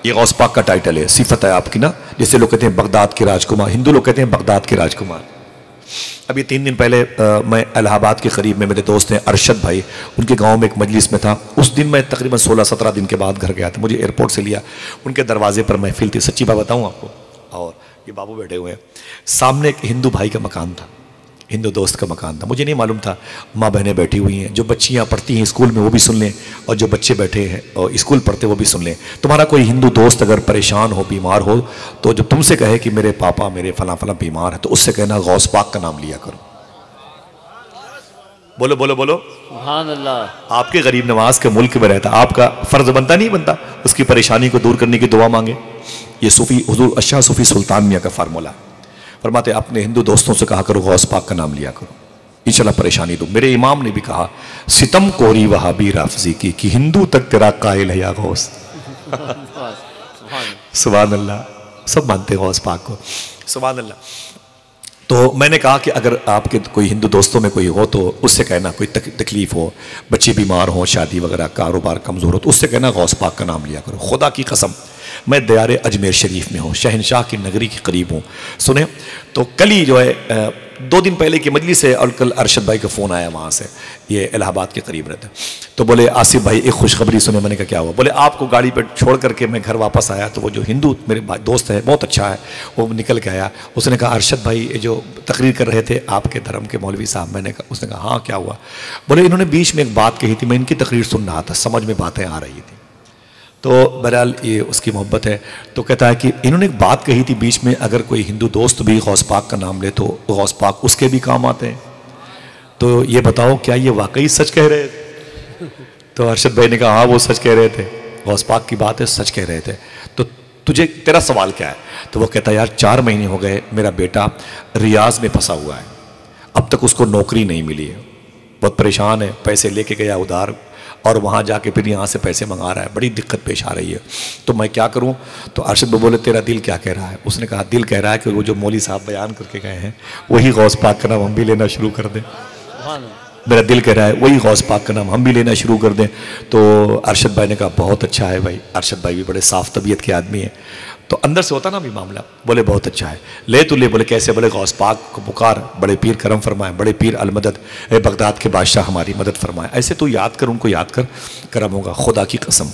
یہ غوث پاک کا ٹائٹل ہے، صفت ہے آپ کی نا، جیسے لوگ کہتے ہیں بغداد کے راجکمار، ہندو لوگ کہتے ہیں بغداد کے راجکمار۔ ابھی 3 دن پہلے میں الہ آباد کے قریب میں میرے دوست ہیں ارشد بھائی، ان کے گاؤں میں ایک مجلس میں تھا۔ اس دن میں تقریباً 16-17 دن کے بعد گھر گیا تھا، مجھے ایئرپورٹ سے لیا، ان کے دروازے پر محفل تھی، سچی بات بتاؤں آپ کو، اور یہ بابو بیٹھے ہوئے ہیں، سامنے ایک ہندو بھائی کا مکان تھا، ہندو دوست کا مکان تھا، مجھے نہیں معلوم تھا ماں بہنیں بیٹھی ہوئی ہیں، جو بچیاں پڑھتی ہیں اسکول میں وہ بھی سن لیں، اور جو بچے بیٹھے ہیں اور اسکول پڑھتے وہ بھی سن لیں۔ تمہارا کوئی ہندو دوست اگر پریشان ہو، بیمار ہو، تو جب تم سے کہے کہ میرے پاپا میرے فلاں فلاں بیمار ہے، تو اس سے کہنا غوث پاک کا نام لیا کرو۔ بولو بولو بولو، سبحان اللہ، آپ کے غریب نواز کے ملک میں رہتا، آپ کا فرض بنتا نہیں بنتا اس کی پریشانی کو دور کرنے کی دعا مانگے؟ یہ صوفی حضور اشاہ صوفی سلطان میاں کا فارمولہ ہے۔ فرماتے اپنے ہندو دوستوں سے کہا کرو غوث پاک کا نام لیا کرو، انشاءاللہ پریشانی دو۔ میرے امام نے بھی کہا ستم کوری وہابی رافضی کی کہ ہندو تک تیرا قائل ہے یا غوث۔ سبحان اللہ، سب مانتے ہیں غوث پاک کو، سبحان اللہ۔ تو میں نے کہا کہ اگر آپ کے کوئی ہندو دوستوں میں کوئی ہو تو اس سے کہنا، کوئی تکلیف ہو، بچے بیمار ہوں، شادی وغیرہ، کاروبار کمزور ہو، تو اس سے کہنا غوث پاک کا نام لیا کرو۔ خدا کی قسم میں دیار اجمیر شریف میں ہوں، شہنشاہ کی نگری کے قریب ہوں۔ سنیں تو کل ہی جو ہے 2 دن پہلے کی مجلس ہے، اور کل ارشد بھائی کا فون آیا وہاں سے، یہ الہ آباد کے قریب رہتا ہے، تو بولے آصف بھائی ایک خوشخبری سنے۔ میں نے کہا کیا ہوا؟ بولے آپ کو گاڑی پہ چھوڑ کر کے میں گھر واپس آیا تو وہ جو ہندو میرے دوست ہے بہت اچھا ہے، وہ نکل کے آیا، اس نے کہا ارشد بھائی جو تقریر کر رہے تھے آپ کے دھرم کے مولوی صاحب، میں نے کہا، اس نے کہا ہاں کیا ہوا؟ بولے انہوں نے بیچ میں ایک بات کہی تھی، میں ان کی تقریر سن رہا تھا، سمجھ میں باتیں آ رہی تھی، تو بہرحال یہ اس کی محبت ہے، تو کہتا ہے کہ انہوں نے ایک بات کہی تھی بیچ میں، اگر کوئی ہندو دوست بھی غوث پاک کا نام لے تو غوث پاک اس کے بھی کام آتے ہیں، تو یہ بتاؤ کیا یہ واقعی سچ کہہ رہے تھے؟ تو ارشد بھائی نے کہا ہاں وہ سچ کہہ رہے تھے، غوث پاک کی بات ہے، سچ کہہ رہے تھے۔ تو تجھے تیرا سوال کیا ہے؟ تو وہ کہتا ہے یار 4 مہینے ہو گئے میرا بیٹا ریاض میں پھنسا ہوا ہے، اب تک اس کو نوکری نہیں ملی ہے، بہت پریشان ہے، پیسے لے کے گیا ادھار، اور وہاں جا کے پھر یہاں سے پیسے منگا رہا ہے، بڑی دقت پیش آ رہی ہے، تو میں کیا کروں؟ تو ارشد بھائی بولے تیرا دل کیا کہہ رہا ہے؟ اس نے کہا دل کہہ رہا ہے کہ وہ جو مولوی صاحب بیان کر کے گئے ہیں وہی غوث پاک کا نام ہم بھی لینا شروع کر دیں۔ میرا دل کہہ رہا ہے وہی غوث پاک کا نام ہم بھی لینا شروع کر دیں۔ تو ارشد بھائی نے کہا بہت اچھا ہے بھائی، ارشد بھائی بھی بڑے صاف طبیعت کے آدمی ہیں، تو اندر سے ہوتا نا بھی معاملہ، بولے بہت اچھا ہے، لے تو لے۔ بولے کیسے؟ بولے غوث پاک کو پکار، بڑے پیر کرم فرمائے، بڑے پیر المدد، اے بغداد کے بادشاہ ہماری مدد فرمائے، ایسے تو یاد کر، ان کو یاد کر، کرم ہوگا۔ خدا کی قسم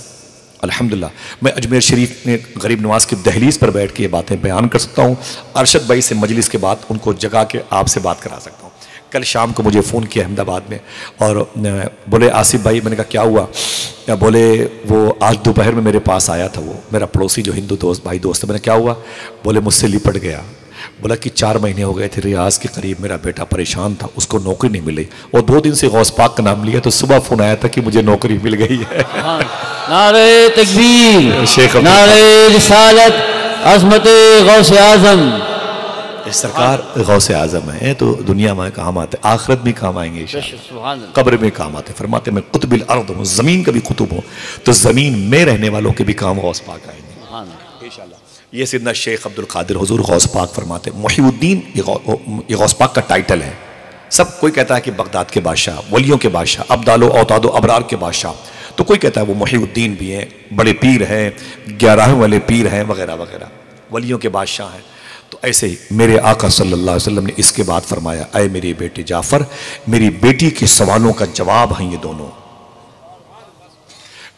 الحمدللہ میں اجمیر شریف میں غریب نواز کی دہلیز پر بیٹھ کے یہ باتیں بیان کر سکتا ہوں، ارشد بھائی سے مجلس کے بعد ان کو جگا کے آپ سے بات کرا سکتا ہوں۔ کل شام کو مجھے فون کیا احمد آباد میں، اور بولے آصف بھائی، میں نے کہا کیا ہوا؟ بولے وہ آج دوپہر میں میرے پاس آیا تھا، وہ میرا پڑوسی جو ہندو دوست بھائی دوست ہے، میں نے کیا ہوا؟ بولے مجھ سے لپٹ گیا، بولا کہ 4 مہینے ہو گئے تھے ریاض کے قریب میرا بیٹا پریشان تھا، اس کو نوکری نہیں ملی، اور 2 دن سے غوث پاک کا نام لیا تو صبح فون آیا تھا کہ مجھے نوکری مل گئی ہے۔ نعرہ تکبیر، شیخ نعرہ رسالت، عظمت غوث اعظم۔ سرکار غوث اعظم ہے تو دنیا میں کام آتے، آخرت بھی کام آئیں گے انشاءاللہ، قبر میں کام آتے۔ فرماتے میں قطب الارض ہوں، زمین کا بھی قطب ہوں، تو زمین میں رہنے والوں کے بھی کام غوث پاک آئیں گے انشاءاللہ۔ یہ سیدنا شیخ عبد القادر حضور غوث پاک فرماتے محی الدین، یہ غوث پاک کا ٹائٹل ہے۔ سب کوئی کہتا ہے کہ بغداد کے بادشاہ، ولیوں کے بادشاہ، ابدال و اوتاد و ابرار کے بادشاہ، تو کوئی کہتا ہے وہ محی الدین بھی ہیں، بڑے پیر ہیں، 11 والے پیر ہیں، وغیرہ وغیرہ، ولیوں کے بادشاہ ہیں۔ تو ایسے ہی میرے آقا صلی اللہ علیہ وسلم نے اس کے بعد فرمایا اے میرے بیٹے جعفر میری بیٹی کے سوالوں کا جواب ہیں یہ دونوں،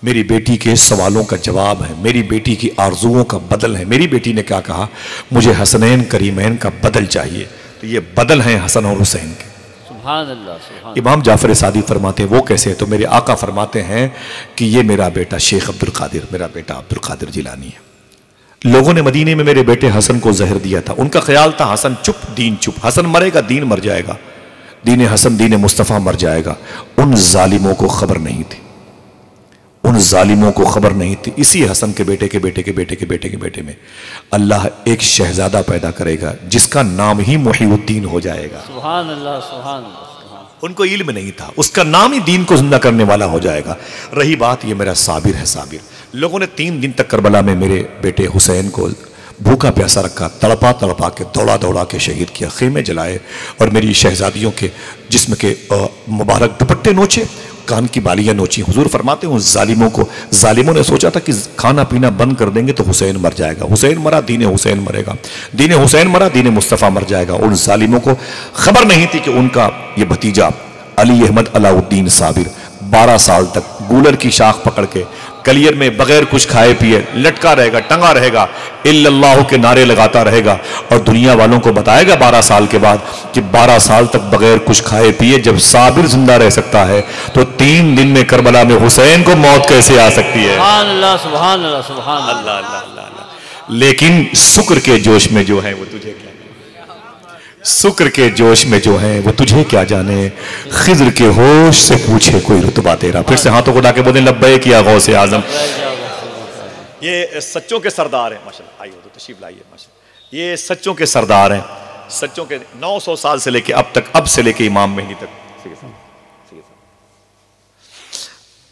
میری بیٹی کے سوالوں کا جواب ہے، میری بیٹی کی آرزوؤں کا بدل ہے۔ میری بیٹی نے کیا کہا؟ مجھے حسنین کریمین کا بدل چاہیے، تو یہ بدل ہیں حسن اور حسین کے۔ سبحان اللہ سبحان امام جعفر صادق فرماتے ہیں وہ کیسے؟ تو میرے آقا فرماتے ہیں کہ یہ میرا بیٹا شیخ عبدالقادر، میرا بیٹا عبدالقادر جیلانی ہے۔ لوگوں نے مدینے میں میرے بیٹے حسن کو زہر دیا تھا، ان کا خیال تھا حسن چپ دین چپ، حسن مرے گا دین مر جائے گا، دین حسن دین مصطفیٰ مر جائے گا۔ ان ظالموں کو خبر نہیں تھی، ان ظالموں کو خبر نہیں تھی۔ اسی حسن کے بیٹے کے بیٹے کے بیٹے کے بیٹے کے بیٹے میں اللہ ایک شہزادہ پیدا کرے گا جس کا نام ہی محی الدین ہو جائے گا۔ سبحان اللہ سبحان اللہ۔ ان کو علم نہیں تھا، اس کا نام ہی دین کو زندہ کرنے والا ہو جائے گا۔ رہی بات یہ میرا صابر ہے صابر، لوگوں نے 3 دن تک کربلا میں میرے بیٹے حسین کو بھوکا پیاسا رکھا، تڑپا تڑپا کے دوڑا دوڑا کے شہید کیا، خیمے جلائے اور میری شہزادیوں کے جسم کے مبارک دوپٹے نوچے، کان کی بالیاں نوچی۔ حضور فرماتے ہیں ظالموں نے سوچا تھا کہ کھانا پینا بند کر دیں گے تو حسین مر جائے گا، حسین مرا دین حسین مرے گا، دین حسین مرا دین مصطفیٰ مر جائے گا۔ ان ظالموں کو خبر نہیں تھی کہ ان کا یہ بھتیجا علی احمد علاء الدین صابر 12 سال تک گولر کی شاخ پکڑ کے کلیر میں بغیر کچھ کھائے پیے لٹکا رہے گا، ٹنگا رہے گا، الا اللہ کے نعرے لگاتا رہے گا، اور دنیا والوں کو بتائے گا 12 سال کے بعد کہ 12 سال تک بغیر کچھ کھائے پیے جب صابر زندہ رہ سکتا ہے تو 3 دن میں کربلا میں حسین کو موت کیسے آ سکتی ہے؟ سبحان اللہ سبحان اللہ سبحان اللہ اللہ اللہ اللہ اللہ۔ لیکن شکر کے جوش میں جو ہیں وہ تجھے کیا، شکر کے جوش میں جو ہیں وہ تجھے کیا جانے، خضر کے ہوش سے پوچھے کوئی رتبہ تیرا۔ پھر سے ہاتھوں کو اٹھا کے بولیں لبیک یا غوث اعظم۔ یہ سچوں کے سردار ہیں، ماشاءاللہ آئیے تو تشریف لائیے، ماشاءاللہ یہ سچوں کے سردار ہیں، سچوں کے 900 سال سے لے کے اب تک، اب سے لے کے امام مہدی تک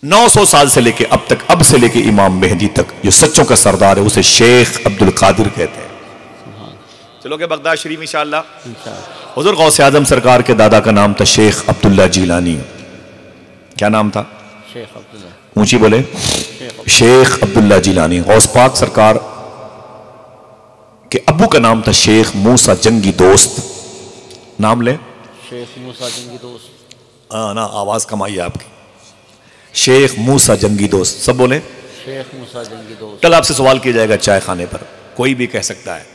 900 سال سے لے کے اب تک، اب سے لے کے امام مہدی تک جو سچوں کا سردار ہے اسے شیخ عبدالقادر کہتے ہیں۔ چلو کہ بغداد شریف انشاءاللہ۔ حضور غوث اعظم سرکار کے دادا کا نام تھا شیخ عبداللہ جیلانی۔ کیا نام تھا؟ شیخ عبداللہ، اونچی بولے، شیخ عبداللہ جیلانی۔ غوث پاک سرکار کے ابو کا نام تھا شیخ موسیٰ جنگی دوست۔ نام لے، شیخ موسیٰ جنگی دوست۔ نا آواز کمائیے آپ کی، شیخ موسیٰ جنگی دوست، سب بولے۔ شیخ موسیٰ جنگی دوست۔ کل آپ سے سوال کیا جائے گا چائے خانے پر، کوئی بھی کہہ سکتا ہے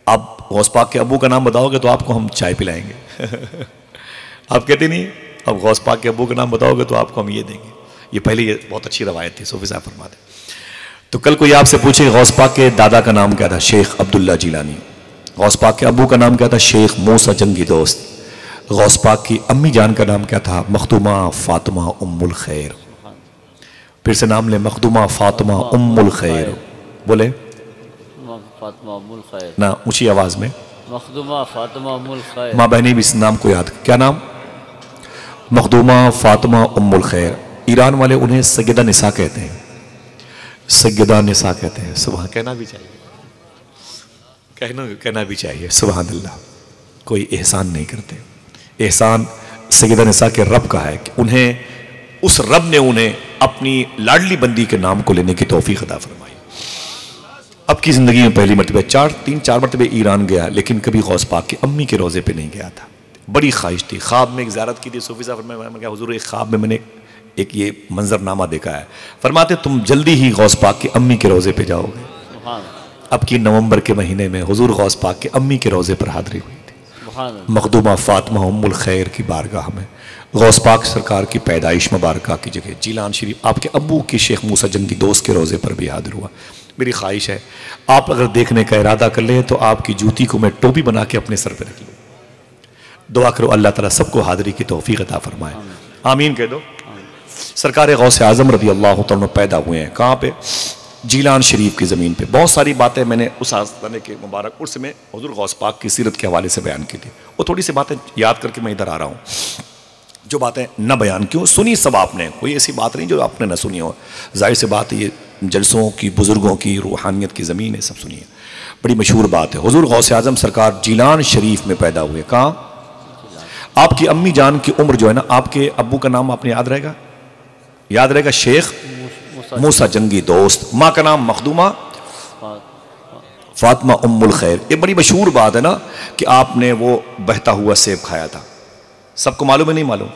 آپ غوث پاک کے ابو کا نام بتاؤ گے تو آپ کو ہم چائے پلائیں گے۔ آپ کہتے نہیں، اب غوث پاک کے ابو کا نام بتاؤ گے تو آپ کو ہم یہ دیں گے۔ یہ پہلے یہ بہت اچھی روایت تھی، صوفی صاحب فرماتے ہیں۔ تو کل کوئی آپ سے پوچھے غوث پاک کے دادا کا نام کیا تھا؟ شیخ عبداللہ جیلانی۔ غوث پاک کے ابو کا نام کیا تھا؟ شیخ موسیٰ جنگی دوست۔ غوث پاک کی امی جان کا نام کیا تھا؟ مخدومہ فاطمہ ام الخیر۔ پھر سے نام لے، مخدومہ فاطمہ ام الخیر، بولے فاطمہ ام الخیر، نا اونچی آواز میں۔ مخدومہ فاطمہ ام الخیر۔ ماں بہنیں بھی اس نام کو یاد، کیا نام؟ مخدومہ فاطمہ ام الخیر۔ ایران والے انہیں سیدہ نساء کہتے ہیں، سیدہ نساء کہتے ہیں۔ سبحان، کہنا بھی چاہیے، کہنا بھی چاہیے، سبحان اللہ۔ کوئی احسان نہیں کرتے، احسان سیدہ نساء کے رب کا ہے کہ انہیں اس رب نے انہیں اپنی لاڈلی بندی کے نام کو لینے کی توفیق عطا فرمائی۔ اب کی زندگی میں پہلی مرتبہ 4 مرتبہ ایران گیا، لیکن کبھی غوث پاک کی امی کے روزے پہ نہیں گیا تھا۔ بڑی خواہش تھی، خواب میں ایک زیارت کی تھی۔ صوفی صاحب میں کہا حضور ایک خواب میں نے ایک یہ منظر نامہ دیکھا ہے، فرماتے تم جلدی ہی غوث پاک کی امی کے روزے پہ جاؤ گے۔ اب کی نومبر کے مہینے میں حضور غوث پاک کے امی کے روزے پر حاضری ہوئی تھی، مخدومہ فاطمہ ام الخیر کی بارگاہ میں۔ غوث پاک سرکار کی پیدائش مبارکہ کی جگہ جیلان شریف آپ کے ابو کی شیخ موسیٰ جنگی دوست کے روزے پر بھی حاضر ہوا۔ میری خواہش ہے آپ اگر دیکھنے کا ارادہ کر لیں تو آپ کی جوتی کو میں ٹوپی بنا کے اپنے سر پہ رکھ لوں۔ دعا کرو اللہ تعالیٰ سب کو حاضری کی توفیق عطا فرمائے، آمین کہہ دو۔ سرکار غوث اعظم رضی اللہ تعالیٰ پیدا ہوئے ہیں کہاں پہ؟ جیلان شریف کی زمین پہ۔ بہت ساری باتیں میں نے اس آستانے کے مبارک عرس میں حضور غوث پاک کی سیرت کے حوالے سے بیان کی تھی، وہ تھوڑی سی باتیں یاد کر کے میں ادھر آ رہا ہوں۔ جو باتیں نہ بیان کیوں سنی سب آپ نے، کوئی ایسی بات نہیں جو آپ نے نہ سنی ہو۔ ظاہر سے بات ہے یہ جلسوں کی، بزرگوں کی، روحانیت کی زمین ہے، سب سنیے، بڑی مشہور بات ہے۔ حضور غوث اعظم سرکار جیلان شریف میں پیدا ہوئے، کہاں؟ آپ کی امی جان کی عمر جو ہے نا، آپ کے ابو کا نام آپ نے یاد رہے گا؟ یاد رہے گا، شیخ موسیٰ جنگی دوست۔ ماں کا نام مخدومہ فاطمہ ام الخیر، یہ بڑی مشہور بات ہے نا کہ آپ نے وہ بہتا ہوا سیب کھایا تھا. سب کو معلوم ہے نہیں معلوم؟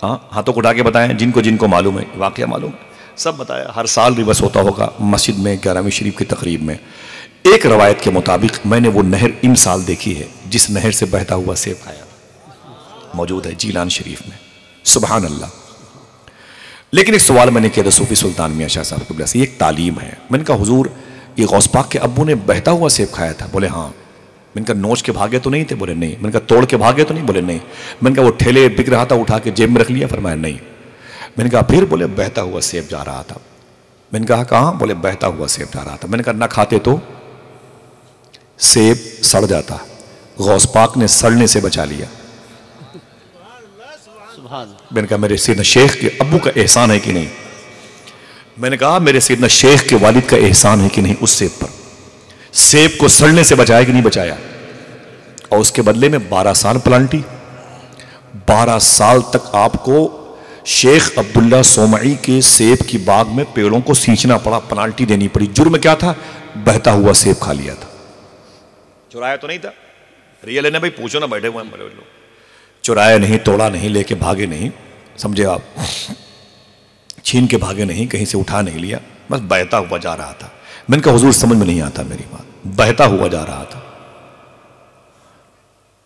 ہاں ہاتھوں کو اٹھا کے بتائیں جن کو معلوم ہے، واقعہ معلوم ہے. سب بتایا، ہر سال ریورس ہوتا ہوگا مسجد میں 11ویں شریف کی تقریب میں. ایک روایت کے مطابق میں نے وہ نہر امسال دیکھی ہے جس نہر سے بہتا ہوا سیب کھایا تھا، موجود ہے جیلان شریف میں. سبحان اللہ. لیکن ایک سوال میں نے کیا تھا صوفی سلطان میاں شاہ صاحب قبلہ سے، یہ ایک تعلیم ہے. میں نے کہا حضور یہ غوث پاک کے ابو نے بہتا ہوا سیب کھایا تھا؟ بولے ہاں. میں نے کہا نوچ کے بھاگے تو نہیں تھے؟ بولے نہیں. میں نے کہا توڑ کے بھاگے تو نہیں؟ بولے نہیں. میں نے کہا وہ ٹھیلے بک رہا تھا اٹھا کے جیب میں رکھ لیا؟ فرمایا نہیں. میں نے کہا پھر؟ بولے بہتا ہوا سیب جا رہا تھا. میں نے کہا کہاں؟ بولے بہتا ہوا سیب جا رہا تھا. میں نے کہا نہ کھاتے تو سیب سڑ جاتا. غوث پاک نے سڑنے سے بچا لیا. میں نے کہا میرے سیدنا شیخ کے ابو کا احسان ہے کہ نہیں؟ میں نے کہا میرے سیدنا شیخ کے والد کا احسان ہے کہ نہیں اس سیب پر؟ سیب کو سڑنے سے بچایا کہ نہیں بچایا؟ اور اس کے بدلے میں 12 سال پلانٹی. 12 سال تک آپ کو شیخ عبداللہ سومعی کے سیب کی باغ میں پیڑوں کو سینچنا پڑا، پلانٹی دینی پڑی. جرم کیا تھا؟ بہتا ہوا سیب کھا لیا تھا. چرایا تو نہیں تھا؟ ریئل ہے نا بھائی، پوچھو نا، بیٹھے ہوئے ہیں بڑے لوگ. چرایا نہیں، توڑا نہیں، لے کے بھاگے نہیں، سمجھے آپ، چھین کے بھاگے نہیں، کہیں سے اٹھا نہیں لیا، بس بہتا ہوا جا رہا تھا. میں نے کہا حضور سمجھ میں نہیں آتا میری بات، بہتا ہوا جا رہا تھا،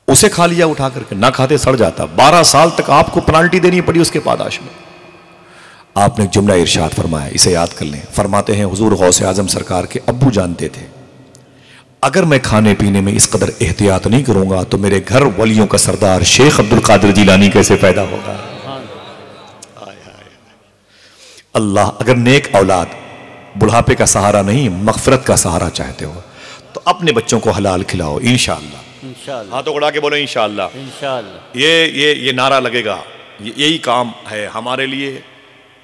اسے کھا لیا اٹھا کر کے، نہ کھاتے سڑ جاتا. 12 سال تک آپ کو پنالٹی دینی پڑی اس کے پاداش میں. آپ نے ایک جملہ ارشاد فرمایا، اسے یاد کر لیں. فرماتے ہیں حضور غوث اعظم سرکار کے ابو جانتے تھے اگر میں کھانے پینے میں اس قدر احتیاط نہیں کروں گا تو میرے گھر ولیوں کا سردار شیخ عبد القادر جیلانی کیسے پیدا ہوگا. اللہ، اگر نیک اولاد بڑھاپے کا سہارا نہیں مغفرت کا سہارا چاہتے ہو تو اپنے بچوں کو حلال کھلاؤ انشاءاللہ. ہاتھوں اڑا کے بولو انشاءاللہ. یہ نعرہ لگے گا، یہی کام ہے ہمارے لیے.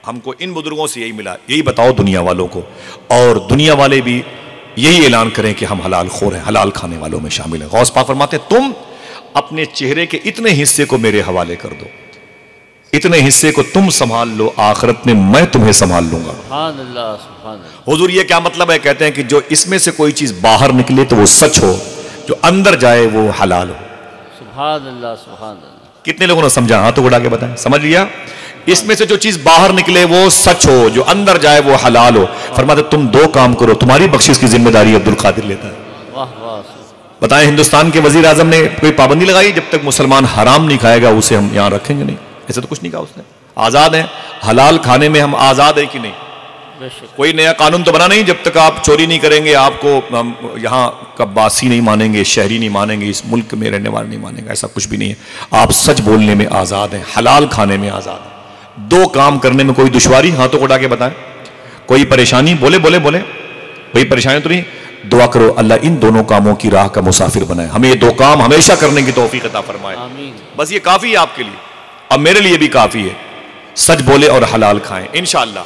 ہم کو ان بزرگوں سے یہی ملا، یہی بتاؤ دنیا والوں کو، اور دنیا والے بھی یہی اعلان کریں کہ ہم حلال خور ہیں، حلال کھانے والوں میں شامل ہیں. غوث پاک فرماتے ہیں تم اپنے چہرے کے اتنے حصے کو میرے حوالے کر دو، اتنے حصے کو تم سنبھال لو، آخرت میں میں تمہیں سنبھال لوں گا. سبحان اللہ سبحان اللہ. حضور یہ کیا مطلب ہے؟ کہتے ہیں کہ جو اس میں سے کوئی چیز باہر نکلے تو وہ سچ ہو، جو اندر جائے وہ حلال ہو. سبحان اللہ سبحان اللہ. کتنے لوگوں نے سمجھا؟ ہاں تو اڑا کے بتائیں. سمجھ لیا؟ اس میں سے جو چیز باہر نکلے وہ سچ ہو، جو اندر جائے وہ حلال ہو. فرماتے تم 2 کام کرو، تمہاری بخشش کی ذمہ داری عبد القادر لیتا ہے. بتائیں ہندوستان کے وزیر اعظم نے کوئی پابندی لگائی جب تک مسلمان حرام نہیں کھائے گا اسے ہم یہاں رکھیں گے نہیں؟ ایسا تو کچھ نہیں کہا اس نے. آزاد ہیں، حلال کھانے میں ہم آزاد ہیں کہ نہیں؟ کوئی نیا قانون تو بنا نہیں جب تک آپ چوری نہیں کریں گے آپ کو یہاں کا باسی نہیں مانیں گے، شہری نہیں مانیں گے، اس ملک میں رہنے والے نہیں مانیں گے. ایسا کچھ بھی نہیں ہے. آپ سچ بولنے میں آزاد ہیں، حلال کھانے میں آزاد ہیں. 2 کام کرنے میں کوئی دشواری؟ ہاتھوں کو اٹھا کے بتائیں. کوئی پریشانی؟ بولے بولے بولے. کوئی پریشانی تو نہیں؟ دعا کرو اللہ ان دونوں کاموں کی راہ کا مسافر بنائے، ہمیں یہ 2 کام ہمیشہ کرنے کی توفیق عطا فرمائے. بس یہ کافی ہے آپ کے لیے، اب میرے لیے بھی کافی ہے. سچ بولے اور حلال کھائیں انشاءاللہ.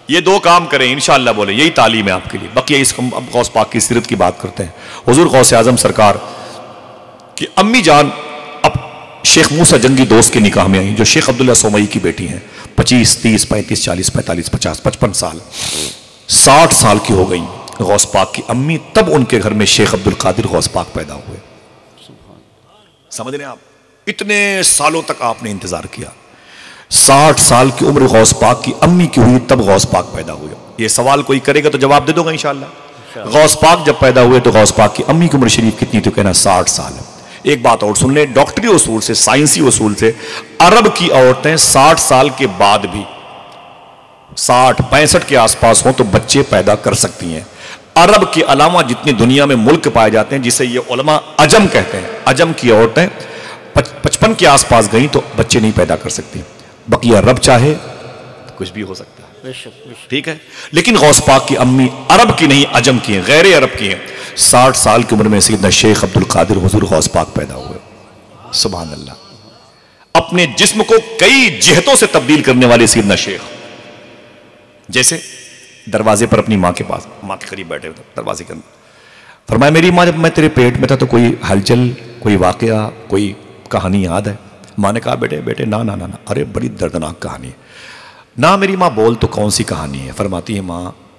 یہ 2 کام کریں انشاءاللہ بولے، یہی تعلیم ہے آپ کے لیے. بقیہ اس اب غوث پاک کی سیرت کی بات کرتے ہیں. حضور غوث اعظم سرکار کی امی جان اب شیخ موسیٰ جنگی دوست کے نکاح میں آئیں جو شیخ عبداللہ سومعی کی بیٹی ہیں. 25 30 35 40 45 50 55 سال 60 سال کی ہو گئی غوث پاک کی امی. تب ان کے گھر میں شیخ عبد القادر غوث پاک پیدا ہوئے. سمجھ رہے ہیں آپ؟ اتنے سالوں تک آپ نے انتظار کیا. 60 سال کی عمر غوث پاک کی امی کی ہوئی تب غوث پاک پیدا ہوئے. یہ سوال کوئی کرے گا تو جواب دے دو گا انشاءاللہ. غوث پاک جب پیدا ہوئے تو غوث پاک کی امی کی عمر شریف کتنی تو کہنا 60 سال. ایک بات اور سن لیں، ڈاکٹری اصول سے، سائنسی اصول سے عرب کی عورتیں 60 سال کے بعد بھی 60 65 کے آس پاس ہوں تو بچے پیدا کر سکتی ہیں. عرب کے علاوہ جتنی دنیا میں ملک پائے جاتے ہیں جسے یہ علماء عجم کہتے ہیں، عجم کی عورتیں 55 کے آس پاس گئیں تو بچے نہیں پیدا کر سکتی. بقیہ رب چاہے تو کچھ بھی ہو سکتا ہے، ٹھیک ہے. لیکن غوث پاک کی امی عرب کی نہیں عجم کی ہیں، غیر عرب کی ہیں. 60 سال کی عمر میں سیدنا شیخ عبد القادر حضور غوث پاک پیدا ہوئے. سبحان اللہ. اپنے جسم کو کئی جہتوں سے تبدیل کرنے والے سیدنا شیخ، جیسے دروازے پر اپنی ماں کے پاس، ماں کے قریب بیٹھے ہوئے دروازے کے اندر، فرمایا میری ماں جب میں تیرے پیٹ میں تھا تو کوئی ہلچل، کوئی واقعہ، کوئی کہانی یاد ہے؟ ماں نے کہا بیٹے بیٹے نا ارے بڑی دردناک کہانی ہے. نا میری ماں بول تو کون سی کہانی ہے؟ فرماتی ہے ماں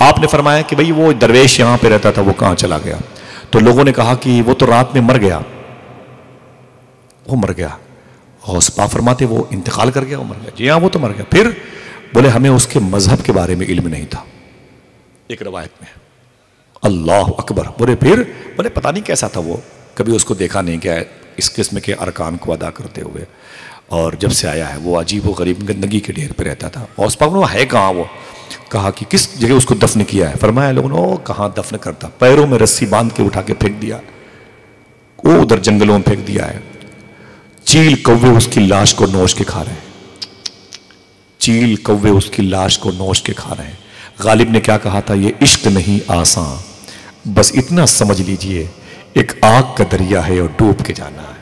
آپ نے فرمایا کہ بھئی وہ درویش یہاں پہ رہتا تھا وہ کہاں چلا گیا؟ تو لوگوں نے کہا کہ وہ تو رات میں مر گیا، وہ مر گیا۔ غوث پاک فرماتے وہ انتقال کر گیا، وہ مر گیا؟ جی ہاں وہ تو مر گیا۔ پھر بولے ہمیں اس کے مذہب کے بارے میں علم نہیں تھا، ایک روایت میں۔ اللہ اکبر۔ بولے پھر؟ بولے پتہ نہیں کیسا تھا وہ، کبھی اس کو دیکھا نہیں کیا اس قسم کے ارکان کو ادا کرتے ہوئے، اور جب سے آیا ہے وہ عجیب و غریب گندگی کے ڈھیر پہ رہتا تھا۔ غوث پاک نے ہے کہاں وہ؟ کہا کہ کس جگہ اس کو دفن کیا ہے؟ فرمایا لوگوں نے کہاں دفن کرتا، پیروں میں رسی باندھ کے اٹھا کے پھینک دیا، وہ ادھر جنگلوں میں پھینک دیا ہے۔ چیل کوے اس کی لاش کو نوچ کے کھا رہے ہیں، چیل کوے اس کی لاش کو نوچ کے کھا رہے ہیں۔ غالب نے کیا کہا تھا؟ یہ عشق نہیں آسان، بس اتنا سمجھ لیجئے ایک آگ کا دریا ہے اور ڈوب کے جانا ہے۔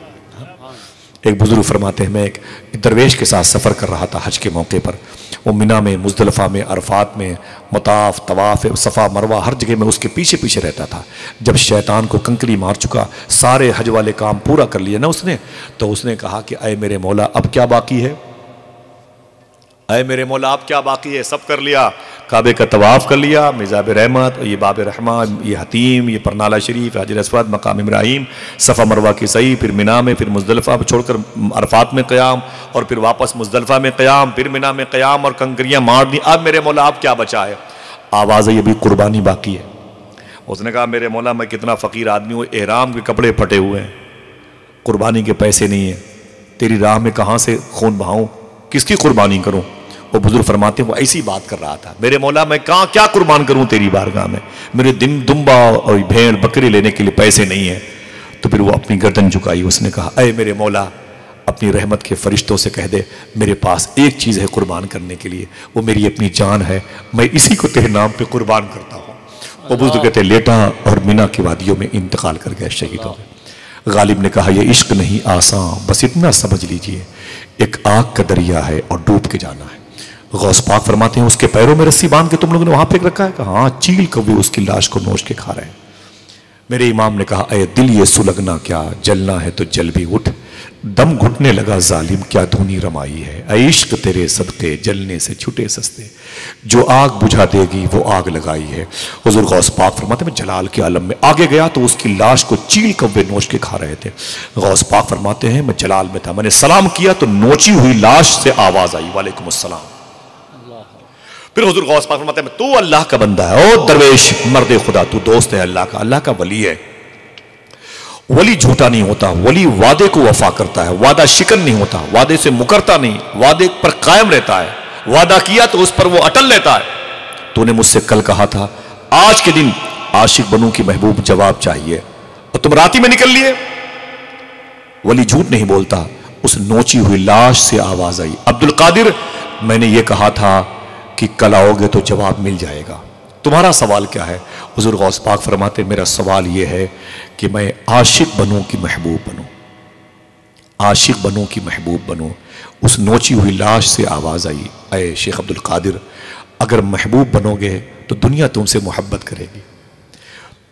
ایک بزرگ فرماتے ہیں میں ایک درویش کے ساتھ سفر کر رہا تھا حج کے موقع پر، وہ منی میں، مزدلفہ میں، عرفات میں، مطاف، طواف، صفا مروہ ہر جگہ میں اس کے پیچھے پیچھے رہتا تھا۔ جب شیطان کو کنکری مار چکا، سارے حج والے کام پورا کر لیا نا اس نے، تو اس نے کہا کہ اے میرے مولا اب کیا باقی ہے؟ اے میرے مولا اب کیا باقی ہے؟ سب کر لیا، کعبے کا طواف کر لیا، میزاب رحمت، یہ باب رحمت، یہ حتیم، یہ پرنالہ شریف، حجر اسود، مقام ابراہیم، صفا مروہ کی سعی، پھر منی میں، پھر مزدلفہ چھوڑ کر عرفات میں قیام، اور پھر واپس مزدلفہ میں قیام، پھر منی میں قیام، اور کنکریاں مار دی۔ اب میرے مولا اب کیا بچا ہے؟ آواز ہے یہ بھی قربانی باقی ہے۔ اس نے کہا میرے مولا میں کتنا فقیر آدمی ہوں، احرام کے کپڑے پھٹے ہوئے ہیں، قربانی کے پیسے نہیں ہیں، تیری راہ میں کہاں سے خون بہاؤں، کس کی قربانی کروں؟ وہ بزرگ فرماتے ہیں وہ ایسی بات کر رہا تھا، میرے مولا میں کہاں کیا قربان کروں تیری بارگاہ میں، میرے دمبا اور بھیڑ بکری لینے کے لیے پیسے نہیں ہیں۔ تو پھر وہ اپنی گردن جھکائی، اس نے کہا اے میرے مولا اپنی رحمت کے فرشتوں سے کہہ دے میرے پاس ایک چیز ہے قربان کرنے کے لیے، وہ میری اپنی جان ہے، میں اسی کو تیرے نام پہ قربان کرتا ہوں۔ وہ بزرگ کہتے لیٹا اور منی کی وادیوں میں انتقال کر گئے، شہید ہو گئے۔ غالب نے کہا یہ عشق نہیں آسان، بس اتنا سمجھ لیجئے ایک آگ کا دریا ہے اور ڈوب کے جانا ہے۔ غوث پاک فرماتے ہیں اس کے پیروں میں رسی باندھ کے تم لوگوں نے وہاں پھینک رکھا ہے؟ کہا ہاں، چیل کوے اس کی لاش کو نوچ کے کھا رہے ہیں۔ میرے امام نے کہا اے دل یہ سلگنا کیا، جلنا ہے تو جل بھی اٹھ، دم گھٹنے لگا ظالم کیا دھونی رمائی ہے، اے عشق تیرے صدقے جلنے سے چھٹے سستے، جو آگ بجھا دے گی وہ آگ لگائی ہے۔ حضور غوث پاک فرماتے ہیں میں جلال کے عالم میں آگے گیا تو اس کی لاش کو چیل کوے نوچ کے کھا رہے تھے۔ غوث پاک فرماتے ہیں میں جلال میں تھا، میں نے سلام کیا تو نوچی ہوئی لاش سے آواز آئی وعلیکم السلام۔ پھر حضور غوث پاک فرماتے ہیں تو اللہ کا بندہ ہے، او درویش مرد خدا، تو دوست ہے اللہ کا، اللہ کا ولی ہے۔ ولی جھوٹا نہیں ہوتا، ولی وعدے کو وفا کرتا ہے، وعدہ شکن نہیں ہوتا، وعدے سے مکرتا نہیں، وعدے پر قائم رہتا ہے، وعدہ کیا تو اس پر وہ اٹل رہتا ہے۔ تو نے مجھ سے کل کہا تھا آج کے دن عاشق بنوں کی محبوب جواب چاہیے، اور تم راتی میں نکل لیے۔ ولی جھوٹ نہیں بولتا۔ اس نوچی ہوئی لاش سے آواز آئی عبد القادر میں نے یہ کہا تھا کہ کل آؤ گے تو جواب مل جائے گا، تمہارا سوال کیا ہے؟ حضور غوث پاک فرماتے میرا سوال یہ ہے کہ میں عاشق بنوں کی محبوب بنوں، عاشق بنوں کی محبوب بنوں۔ اس نوچی ہوئی لاش سے آواز آئی اے شیخ عبد القادر اگر محبوب بنو گے تو دنیا تم سے محبت کرے گی،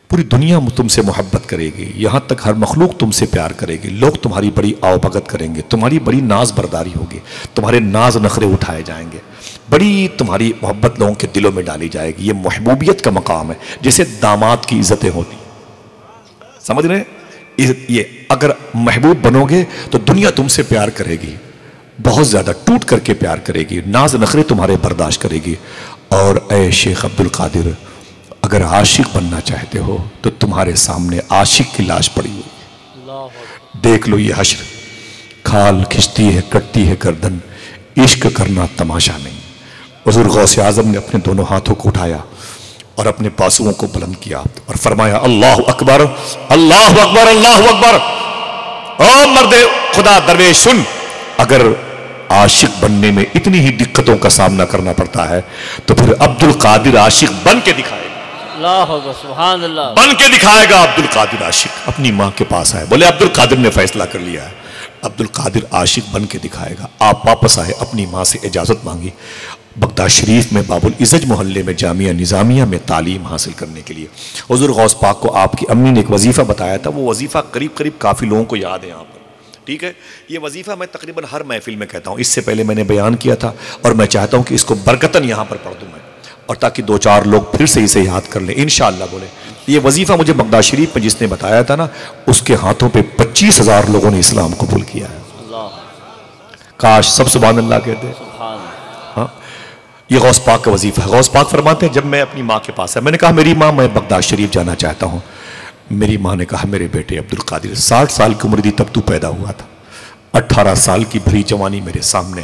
پوری دنیا تم سے محبت کرے گی، یہاں تک ہر مخلوق تم سے پیار کرے گی، لوگ تمہاری بڑی آؤ بھگت کریں گے، تمہاری بڑی ناز برداری ہوگی، تمہارے ناز نخرے اٹھائے جائیں گے، بڑی تمہاری محبت لوگوں کے دلوں میں ڈالی جائے گی۔ یہ محبوبیت کا مقام ہے، جیسے داماد کی عزتیں ہوتی ہیں، سمجھ رہے ہیں؟ یہ اگر محبوب بنو گے تو دنیا تم سے پیار کرے گی، بہت زیادہ ٹوٹ کر کے پیار کرے گی، ناز نخرے تمہارے برداشت کرے گی۔ اور اے شیخ عبد القادر اگر عاشق بننا چاہتے ہو تو تمہارے سامنے عاشق کی لاش پڑی ہوئی، دیکھ لو یہ حشر، کھال کھچتی ہے کٹتی ہے گردن، عشق کرنا تماشا نہیں۔ حضور غوث اعظم نے اپنے دونوں ہاتھوں کو اٹھایا اور اپنے بازوؤں کو بلند کیا اور فرمایا اللہ اکبر اللہ اکبر اللہ اکبر۔ او مرد خدا درویش سن، اگر عاشق بننے میں اتنی ہی دقتوں کا سامنا کرنا پڑتا ہے تو پھر عبد القادر عاشق بن کے دکھائے گا، اللہ اکبر سبحان اللہ، بن کے دکھائے گا۔ عبد القادر عاشق اپنی ماں کے پاس آئے، بولے عبد القادر نے فیصلہ کر لیا ہے، عبد القادر عاشق بن کے دکھائے گا۔ آپ واپس آئے، اپنی ماں سے اجازت مانگی بغداد شریف میں باب العزج محلے میں جامعہ نظامیہ میں تعلیم حاصل کرنے کے لیے۔ حضور غوث پاک کو آپ کی امی نے ایک وظیفہ بتایا تھا، وہ وظیفہ قریب کافی لوگوں کو یاد ہے یہاں پر، ٹھیک ہے؟ یہ وظیفہ میں تقریباً ہر محفل میں کہتا ہوں، اس سے پہلے میں نے بیان کیا تھا اور میں چاہتا ہوں کہ اس کو برکتاً یہاں پر پڑھ دوں میں۔ اور تاکہ 2-4 لوگ پھر سے اسے یاد کر لیں انشاءاللہ بولے. یہ وظیفہ مجھے بغداد شریف میں جس نے بتایا تھا نا، اس کے ہاتھوں پہ 25,000 لوگوں نے اسلام قبول کیا ہے. کاش سب سبحان اللہ کہتے ہیں. ہاں یہ غوث پاک کا وظیفہ ہے. غوث پاک فرماتے ہیں جب میں اپنی ماں کے پاس ہے، میں نے کہا میری ماں میں بغداد شریف جانا چاہتا ہوں. میری ماں نے کہا میرے بیٹے عبدالقادر 60 سال کی عمر تھی تب تو پیدا ہوا تھا، 18 سال کی بھری جوانی میرے سامنے.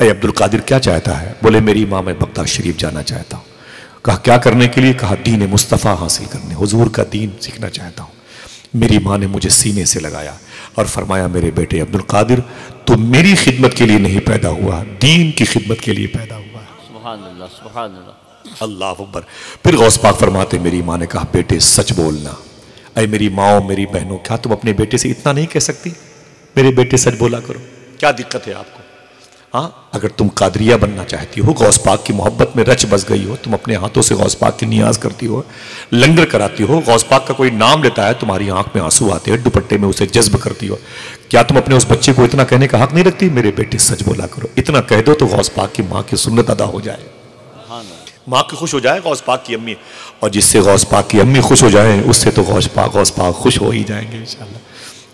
اے عبدالقادر کیا چاہتا ہے؟ بولے میری ماں میں بغداد شریف جانا چاہتا ہوں. کہا کیا کرنے کے لیے؟ کہا دین مصطفیٰ حاصل کرنے، حضور کا دین سیکھنا چاہتا ہوں. میری ماں نے مجھے سینے سے لگایا اور فرمایا میرے بیٹے عبدالقادر تو میری خدمت کے لیے نہیں پیدا ہوا، دین کی خدمت کے لیے پیدا ہوا ہے. سبحان اللہ سبحان اللہ اللہ اکبر. پھر غوث پاک فرماتے میری ماں نے کہا بیٹے سچ بولنا. اے میری ماں میری بہنوں، کیا تم اپنے بیٹے سے اتنا نہیں کہہ سکتی میرے بیٹے سچ بولا کرو؟ کیا دقت ہے آپ کو؟ ہاں اگر تم قادریہ بننا چاہتی ہو، غوث پاک کی محبت میں رچ بس گئی ہو، تم اپنے ہاتھوں سے غوث پاک کی نیاز کرتی ہو، لنگر کراتی ہو، غوث پاک کا کوئی نام لیتا ہے تمہاری آنکھ میں آنسو آتے ہیں، دوپٹے میں اسے جذب کرتی ہو، کیا تم اپنے اس بچے کو اتنا کہنے کا حق نہیں رکھتی میرے بیٹے سچ بولا کرو؟ اتنا کہہ دو تو غوث پاک کی ماں کی سنت ادا ہو جائے، ماں کی خوش ہو جائے غوث پاک کی امی. اور جس سے غوث پاک کی امی خوش ہو جائیں اس سے تو غوث پاک خوش ہو ہی جائیں گے انشاءاللہ.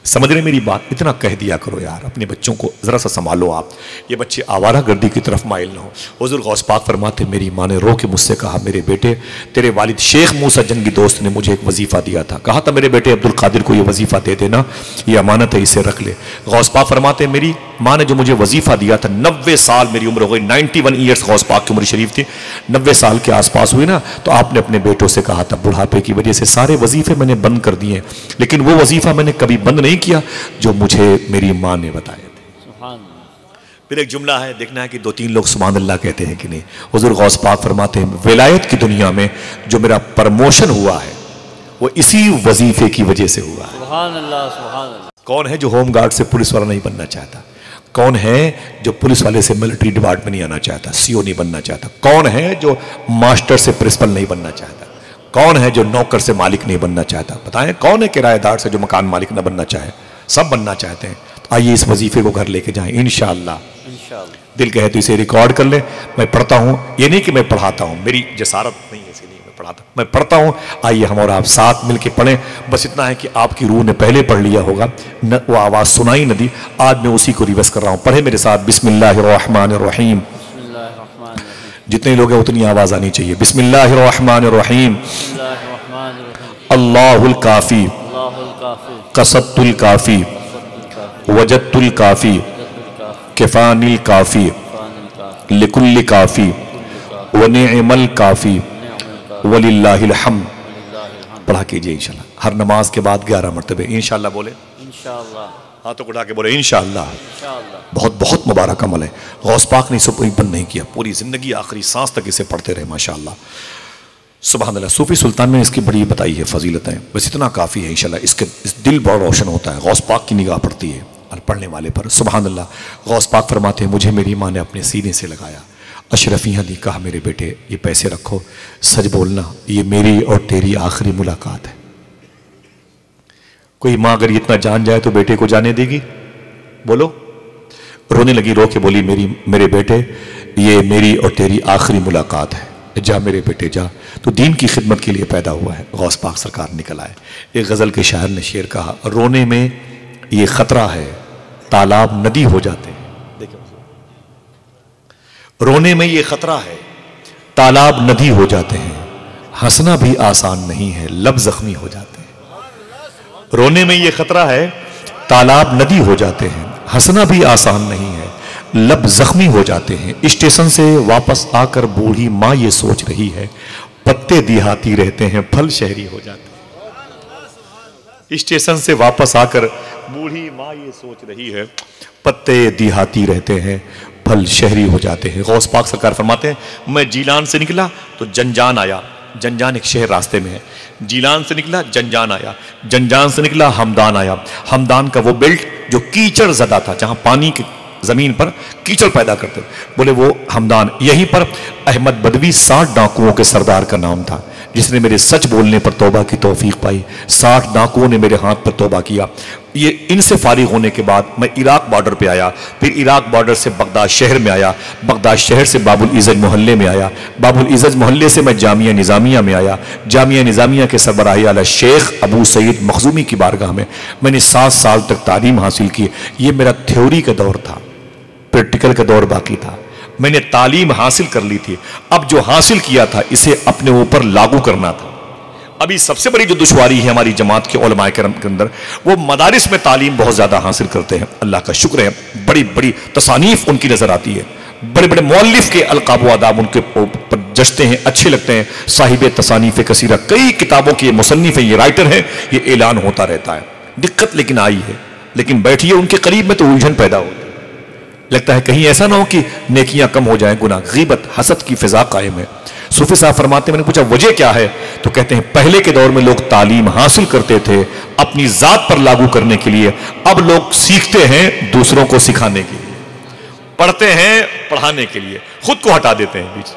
سمجھ رہے میری بات؟ اتنا کہہ دیا کرو یار. اپنے بچوں کو ذرا سا سنبھالو آپ، یہ بچے آوارہ گردی کی طرف مائل نہ ہو. حضور غوث پاک فرماتے میری ماں نے رو کے مجھ سے کہا میرے بیٹے تیرے والد شیخ موسیٰ جنگی دوست نے مجھے ایک وظیفہ دیا تھا، کہا تھا میرے بیٹے عبدالقادر کو یہ وظیفہ دے دینا، یہ امانت ہے اسے رکھ لے. غوث پاک فرماتے میری ماں نے جو مجھے وظیفہ دیا تھا، 90 سال میری عمر ہو گئی، 91 ایئرس غوث پاک کی عمر شریف تھی، 90 سال کے آس پاس ہوئی نا، تو آپ نے اپنے بیٹوں سے کہا تھا بڑھاپے کی وجہ سے سارے وظیفے میں نے بند کر دیے، لیکن وہ وظیفہ میں نے کبھی بند نہیں کیا جو مجھے میری ماں نے بتایا تھے. پھر ایک جملہ ہے، دیکھنا ہے کہ 2-3 لوگ سبحان اللہ کہتے ہیں کہ نہیں. حضور غوث پاک فرماتے ہیں ولایت کی دنیا میں جو میرا پرموشن ہوا ہے وہ اسی وظیفے کی وجہ سے ہوا ہے. سبحان اللہ سبحان اللہ. کون ہے جو ہوم گارڈ سے پولیس والا نہیں بننا چاہتا؟ کون ہے جو پولیس والے سے ملٹری ڈپارٹمنٹ نہیں آنا چاہتا، سی او نہیں بننا چاہتا؟ کون ہے جو ماسٹر سے پرنسپل نہیں بننا چاہتا؟ کون ہے جو نوکر سے مالک نہیں بننا چاہتا؟ بتائیں کون ہے کرایہ دار سے جو مکان مالک نہ بننا چاہے؟ سب بننا چاہتے ہیں. تو آئیے اس وظیفے کو گھر لے کے جائیں انشاءاللہ. دل کہے تو اسے ریکارڈ کر لیں. میں پڑھتا ہوں، یہ نہیں کہ میں پڑھاتا ہوں، میری جسارت نہیں ہے اسی لیے میں پڑھاتا، میں پڑھتا ہوں. آئیے ہم اور آپ ساتھ مل کے پڑھیں. بس اتنا ہے کہ آپ کی روح نے پہلے پڑھ لیا ہوگا، وہ آواز سنائی نہ دی، آج میں اسی کو ریورس کر رہا ہوں. پڑھیں میرے ساتھ بسم اللہ الرحمن الرحیم. جتنے لوگ ہیں اتنی آواز آنی چاہیے. بسم اللہ الرحمن الرحیم. اللہ الکافی قصدت الکافی وجدت الکافی کفانی الکافی لکل کافی ونعم الکافی وللہ الحمد. پڑھا کیجئے انشاءاللہ ہر نماز کے بعد 11 مرتبہ انشاءاللہ بولے. انشاءاللہ ہاتھوں کو اٹھا کے بولے انشاءاللہ. بہت بہت مبارک عمل ہے. غوث پاک نے اسے بند نہیں کیا، پوری زندگی آخری سانس تک اسے پڑھتے رہے ماشاءاللہ. سبحان اللہ. صوفی سلطان میں اس کی بڑی بتائی ہے فضیلتیں، بس اتنا کافی ہے انشاءاللہ. اس دل بڑا روشن ہوتا ہے، غوث پاک کی نگاہ پڑتی ہے اور پڑھنے والے پر. سبحان اللہ. غوث پاک فرماتے ہیں مجھے میری ماں نے اپنے سینے سے لگایا، اشرفیاں دی، کہا میرے بیٹے یہ پیسے رکھو، سچ بولنا یہ میری اور تیری آخری ملاقات ہے. کوئی ماں اگر اتنا جان جائے تو بیٹے کو جانے دے گی؟ بولو. رونے لگی، رو کے بولی میرے بیٹے یہ میری اور تیری آخری ملاقات ہے، جا میرے بیٹے جا. تو دین کی خدمت کے لیے پیدا ہوا ہے. غوث پاک سرکار نکل آئے. ایک غزل کے شاعر نے شعر کہا رونے میں یہ خطرہ ہے تالاب ندی ہو جاتے ہیں. رونے میں یہ خطرہ ہے تالاب ندی ہو جاتے ہیں، ہنسنا بھی آسان نہیں ہے لب زخمی ہو جاتے ہیں. رونے میں یہ خطرہ ہے تالاب ندی ہو جاتے ہیں، ہنسنا بھی آسان نہیں ہے لب زخمی ہو جاتے ہیں. اسٹیشن سے واپس آ کر بوڑھی ماں یہ سوچ رہی ہے پتے دیہاتی رہتے ہیں پھل شہری ہو جاتے ہیں. اسٹیشن سے واپس آ کر بوڑھی ماں یہ سوچ رہی ہے پتے دیہاتی رہتے ہیں پھل شہری ہو جاتے ہیں. غوث پاک سرکار فرماتے ہیں میں جیلان سے نکلا تو جنجان آیا. جنجان ایک شہر راستے میں ہے. جیلان سے نکلا جنجان آیا، جنجان سے نکلا ہمدان آیا. ہمدان کا وہ بیلٹ جو کیچڑ زدہ تھا، جہاں پانی کی زمین پر کیچڑ پیدا کرتے، بولے وہ ہمدان. یہیں پر احمد بدوی 60 ڈاکوؤں کے سردار کا نام تھا، جس نے میرے سچ بولنے پر توبہ کی توفیق پائی۔ 60 ڈاکوؤں نے میرے ہاتھ پر توبہ کیا۔ یہ ان سے فارغ ہونے کے بعد میں عراق بارڈر پہ آیا، پھر عراق بارڈر سے بغداد شہر میں آیا، بغداد شہر سے باب العزت محلے میں آیا، باب العزت محلے سے میں جامعہ نظامیہ میں آیا، جامعہ نظامیہ کے سربراہی اعلیٰ شیخ ابو سعید مخزومی کی بارگاہ میں نے 7 سال تک تعلیم حاصل کی۔ یہ میرا تھیوری کا دور تھا، پریکٹیکل کا دور باقی تھا۔ میں نے تعلیم حاصل کر لی تھی، اب جو حاصل کیا تھا اسے اپنے اوپر لاگو کرنا تھا۔ ابھی سب سے بڑی جو دشواری ہے ہماری جماعت کے علماء کرام کے اندر، وہ مدارس میں تعلیم بہت زیادہ حاصل کرتے ہیں، اللہ کا شکر ہے، بڑی بڑی تصانیف ان کی نظر آتی ہے، بڑے بڑے مؤلف کے القاب و آداب ان کے اوپر جچتے ہیں، اچھے لگتے ہیں، صاحب تصانیف کثیرہ، کئی کتابوں کے مصنف ہیں، یہ رائٹر ہیں، یہ اعلان ہوتا رہتا ہے۔ دقت لیکن آئی ہے، لیکن بیٹھیے ان کے قریب میں تو الجھن پیدا ہوتی ہے، لگتا ہے کہیں ایسا نہ ہو کہ نیکیاں کم ہو جائیں، گناہ، غیبت، حسد کی فضا قائم ہے۔ صوفی صاحب فرماتے ہیں، میں نے پوچھا وجہ کیا ہے، تو کہتے ہیں پہلے کے دور میں لوگ تعلیم حاصل کرتے تھے اپنی ذات پر لاگو کرنے کے لیے، اب لوگ سیکھتے ہیں دوسروں کو سکھانے کے لیے، پڑھتے ہیں پڑھانے کے لیے، خود کو ہٹا دیتے ہیں بیچ،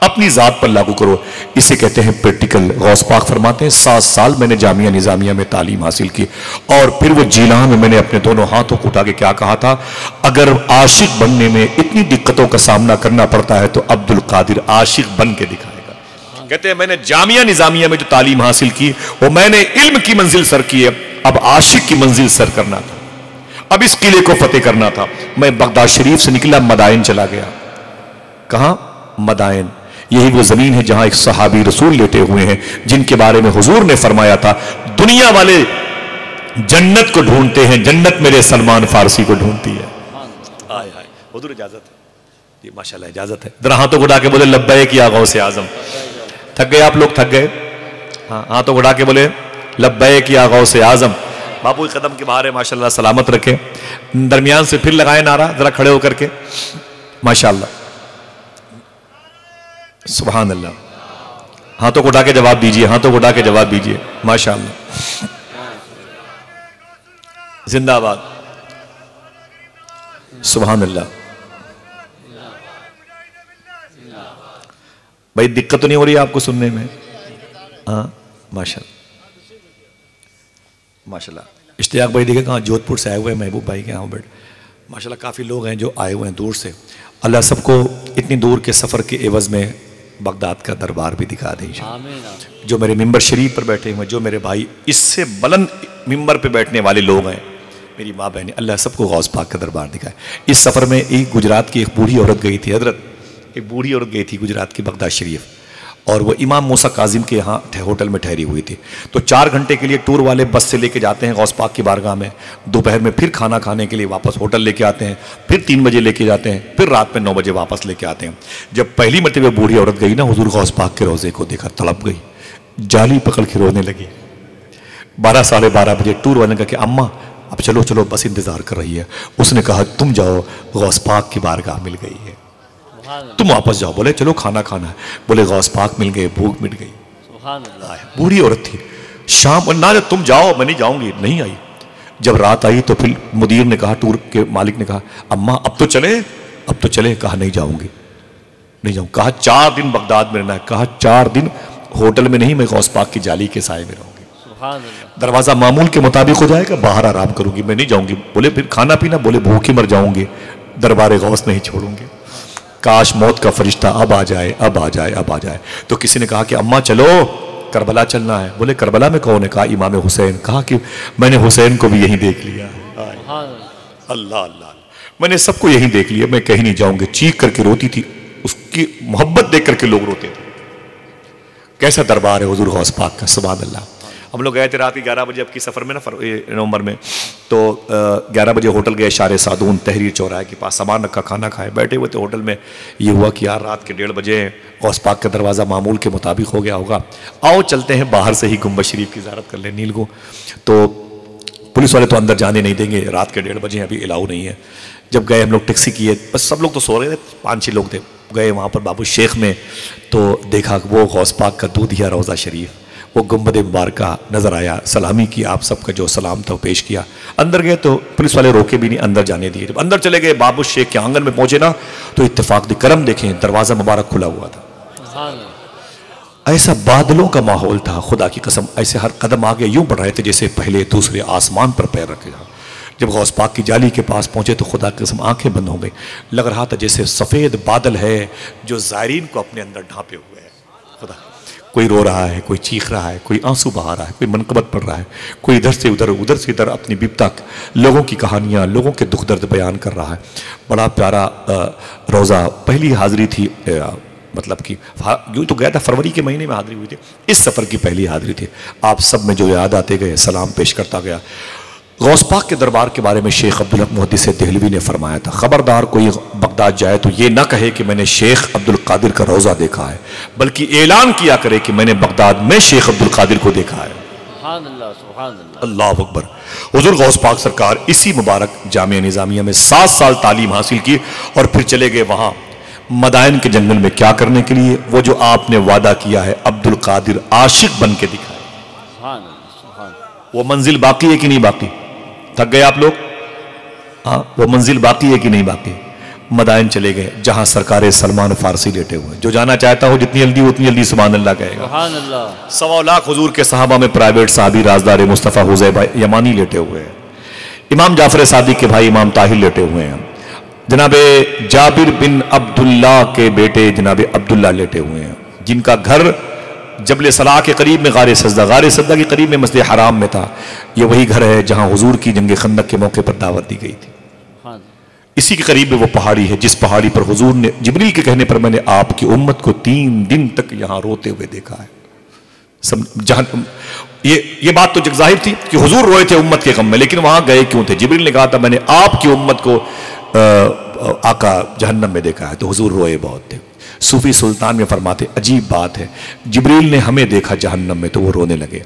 اپنی ذات پر لاگو کرو، اسے کہتے ہیں پریکٹیکل۔ غوث پاک فرماتے ہیں 7 سال میں نے جامعہ نظامیہ میں تعلیم حاصل کی، اور پھر وہ جیلان میں نے اپنے دونوں ہاتھوں کو اٹھا کے کیا کہا تھا، اگر عاشق بننے میں اتنی دقتوں کا سامنا کرنا پڑتا ہے تو عبد القادر عاشق بن کے دکھائے گا۔ کہتے ہیں میں نے جامعہ نظامیہ میں جو تعلیم حاصل کی وہ میں نے علم کی منزل سر کی ہے، اب عاشق کی منزل سر کرنا تھا، اب اس قلعے کو فتح کرنا تھا۔ میں بغداد شریف سے نکلا، مدائن چلا گیا۔ کہاں؟ مدائن، یہی وہ زمین ہے جہاں ایک صحابی رسول لیٹے ہوئے ہیں، جن کے بارے میں حضور نے فرمایا تھا دنیا والے جنت کو ڈھونڈتے ہیں، جنت میرے سلمان فارسی کو ڈھونڈتی ہے۔ آئے آئے حضور اجازت ہے جی، ماشاءاللہ اجازت ہے، ذرا ہاتھوں کو اٹھا کے بولے لبیک یا غوث اعظم۔ تھک گئے آپ لوگ؟ تھک گئے؟ ہاں، ہاتھوں کو اٹھا کے بولے لبیک یا غوث اعظم۔ باپو کے قدم کے باہر ہے، ماشاءاللہ سلامت رکھے۔ درمیان سے پھر لگائے نعرہ، ذرا کھڑے ہو کر کے، ماشاءاللہ سبحان اللہ۔ ہاتھوں کو اٹھا کے جواب دیجئے، ہاتھوں کو اٹھا کے جواب دیجئے، ماشاءاللہ زندہ باد، سبحان اللہ۔ بھائی دقت تو نہیں ہو رہی آپ کو سننے میں؟ ہاں ماشاءاللہ ماشاءاللہ۔ اشتیاق بھائی دیکھیں کہاں جودھ پور سے آئے ہوئے ہیں، محبوب بھائی کے ہاں بیٹھ، ماشاءاللہ کافی لوگ ہیں جو آئے ہوئے ہیں دور سے۔ اللہ سب کو اتنی دور کے سفر کے عوض میں بغداد کا دربار بھی دکھا دیں انشاءاللہ۔ جو میرے ممبر شریف پر بیٹھے ہوئے، جو میرے بھائی اس سے بلند ممبر پہ بیٹھنے والے لوگ ہیں، میری ماں بہنیں، اللہ سب کو غوث پاک کا دربار دکھائے۔ اس سفر میں ایک گجرات کی ایک بوڑھی عورت گئی تھی، حضرت ایک بوڑھی عورت گئی تھی گجرات کی بغداد شریف، اور وہ امام موسیٰ کاظم کے یہاں ہوٹل میں ٹھہری ہوئی تھی۔ تو 4 گھنٹے کے لیے ٹور والے بس سے لے کے جاتے ہیں غوث پاک کی بارگاہ میں، دوپہر میں پھر کھانا کھانے کے لیے واپس ہوٹل لے کے آتے ہیں، پھر 3 بجے لے کے جاتے ہیں، پھر رات میں 9 بجے واپس لے کے آتے ہیں۔ جب پہلی مرتبہ بوڑھی عورت گئی نا، حضور غوث پاک کے روضے کو دیکھا، تڑپ گئی، جالی پکڑ کے رونے لگی۔ 12 ساڑھے 12 بجے ٹور والے نے کہا کہ اماں اب چلو چلو بس انتظار کر رہی ہے۔ اس نے کہا تم جاؤ، غوث پاک کی بارگاہ مل گئی ہے، تم واپس جاؤ۔ بولے چلو کھانا کھانا ہے، بولے غوث پاک مل گئے، بھوک مٹ گئی۔ بوڑھی عورت تھی، شام نہ تم جاؤ میں نہیں جاؤں گی، نہیں آئی۔ جب رات آئی تو پھر مدیر نے کہا، ٹور کے مالک نے کہا اماں اب تو چلے، اب تو چلے۔ کہا نہیں جاؤں گی، نہیں جاؤں۔ کہا 4 دن بغداد میں رہنا ہے، کہا 4 دن ہوٹل میں نہیں، میں غوث پاک کی جالی کے سائے میں رہوں گی۔ دروازہ معمول کے مطابق ہو جائے گا، باہر آرام کروں گی، میں نہیں جاؤں گی۔ بولے پھر کھانا پینا؟ بولے بھوکی مر جاؤں گی، دربار غوث نہیں چھوڑوں گے۔ کاش موت کا فرشتہ اب آ جائے، اب آ جائے، اب آ جائے۔ تو کسی نے کہا کہ اماں چلو کربلا چلنا ہے۔ بولے کربلا میں کون ہے؟ کہا امام حسین۔ کہا کہ میں نے حسین کو بھی یہیں دیکھ لیا ہے۔ اللہ اللہ، میں نے سب کو یہیں دیکھ لیا، میں کہیں نہیں جاؤں گی۔ چیخ کر کے روتی تھی، اس کی محبت دیکھ کر کے لوگ روتے تھے۔ کیسا دربار ہے حضور غوث پاک کا، سبحان اللہ۔ ہم لوگ گئے تھے رات 11 بجے اب کی سفر میں نا، نومبر میں، تو 11 بجے ہوٹل گئے شار سادون تحریر چوراہے کے پاس، سامان رکھا، کھانا کھائے، بیٹھے ہوئے تھے ہوٹل میں۔ یہ ہوا کہ یار رات کے 1:30 بجے غوث پاک کا دروازہ معمول کے مطابق ہو گیا ہوگا، آؤ چلتے ہیں باہر سے ہی گنبد شریف کی زیارت کر لیں نیل کو۔ تو پولیس والے تو اندر جانے نہیں دیں گے، رات کے 1:30 بجے ابھی الاؤ نہیں ہے۔ جب گئے ہم لوگ ٹیکسی کیے، بس سب لوگ تو سو رہے تھے، 5-6 لوگ تھے، گئے وہاں پر بابو شیخ میں، تو دیکھا وہ غوث پاک کا دودھیا روضہ شریف، وہ گنبد مبارکہ نظر آیا، سلامی کی، آپ سب کا جو سلام تھا وہ پیش کیا. اندر گئے تو پولیس والے روکے بھی نہیں، اندر جانے دیے. جب اندر چلے گئے باب الشیخ کے آنگن میں پہنچے نا تو اتفاق کرم دیکھیں دروازہ مبارک کھلا ہوا تھا. ایسا بادلوں کا ماحول تھا، خدا کی قسم ایسے ہر قدم آگے یوں بڑھ رہے تھے جیسے پہلے دوسرے آسمان پر پیر رکھے جا. جب غوث پاک کی جالی کے پاس پہنچے تو خدا کی قسم آنکھیں بند ہو گئی. لگ رہا تھا جیسے سفید بادل ہے جو زائرین کو اپنے اندر ڈھانپے ہوئے ہے. خدا کوئی رو رہا ہے، کوئی چیخ رہا ہے، کوئی آنسو بہا رہا ہے، کوئی منقبت پڑھ رہا ہے، کوئی ادھر سے ادھر ادھر سے ادھر اپنی بیپتا لوگوں کی کہانیاں، لوگوں کے دکھ درد بیان کر رہا ہے. بڑا پیارا روزہ. پہلی حاضری تھی، مطلب کہ یوں تو گیا تھا فروری کے مہینے میں حاضری ہوئی تھی، اس سفر کی پہلی حاضری تھی. آپ سب میں جو یاد آتے گئے سلام پیش کرتا گیا. غوث پاک کے دربار کے بارے میں شیخ عبدالحق محدث دہلوی نے فرمایا تھا، خبردار کوئی بغداد جائے تو یہ نہ کہے کہ میں نے شیخ عبدالقادر کا روزہ دیکھا ہے، بلکہ اعلان کیا کرے کہ میں نے بغداد میں شیخ عبدالقادر کو دیکھا ہے. سبحان اللہ، سبحان اللہ، اللہ اکبر. حضور غوث پاک سرکار اسی مبارک جامعہ نظامیہ میں 7 سال تعلیم حاصل کی اور پھر چلے گئے وہاں مدائن کے جنگل میں. کیا کرنے کے لیے؟ وہ جو آپ نے وعدہ کیا ہے عبدالقادر عاشق بن کے دکھائے. سبحان اللہ، سبحان اللہ. وہ منزل باقی ہے کہ نہیں باقی؟ تھک گئے آپ لوگ؟ ہاں، وہ منزل باقی ہے کہ نہیں باقی؟ مدائن چلے گئے جہاں سرکار سلمان فارسی لیٹے ہوئے. جو جانا چاہتا ہو جتنی جلدی اتنی جلدی سبحان اللہ کہے گا. سبحان اللہ. 1.25 لاکھ حضور کے صحابہ میں پرائیویٹ صحابی رازدار مصطفیٰ حذیفہ یمانی لیٹے ہوئے ہیں. امام جعفر صادق کے بھائی امام طاہر لیٹے ہوئے ہیں. جناب جابر بن عبداللہ کے بیٹے جناب عبداللہ لیٹے ہوئے ہیں، جن کا گھر جبل صلاح کے قریب میں غار سجدہ کے قریب میں مسجد حرام میں تھا. یہ وہی گھر ہے جہاں حضور کی جنگ خندق کے موقع پر دعوت دی گئی تھی. اسی کے قریب میں وہ پہاڑی ہے جس پہاڑی پر حضور نے جبریل کے کہنے پر میں نے آپ کی امت کو 3 دن تک یہاں روتے ہوئے دیکھا ہے. یہ بات تو جگ ظاہر تھی کہ حضور روئے تھے امت کے غم میں، لیکن وہاں گئے کیوں تھے؟ جبریل نے کہا تھا میں نے آپ کی امت کو آقا جہنم میں دیکھا ہے، تو حضور روئے بہت تھے. صوفی سلطان میں فرماتے عجیب بات ہے، جبریل نے ہمیں دیکھا جہنم میں تو وہ رونے لگے،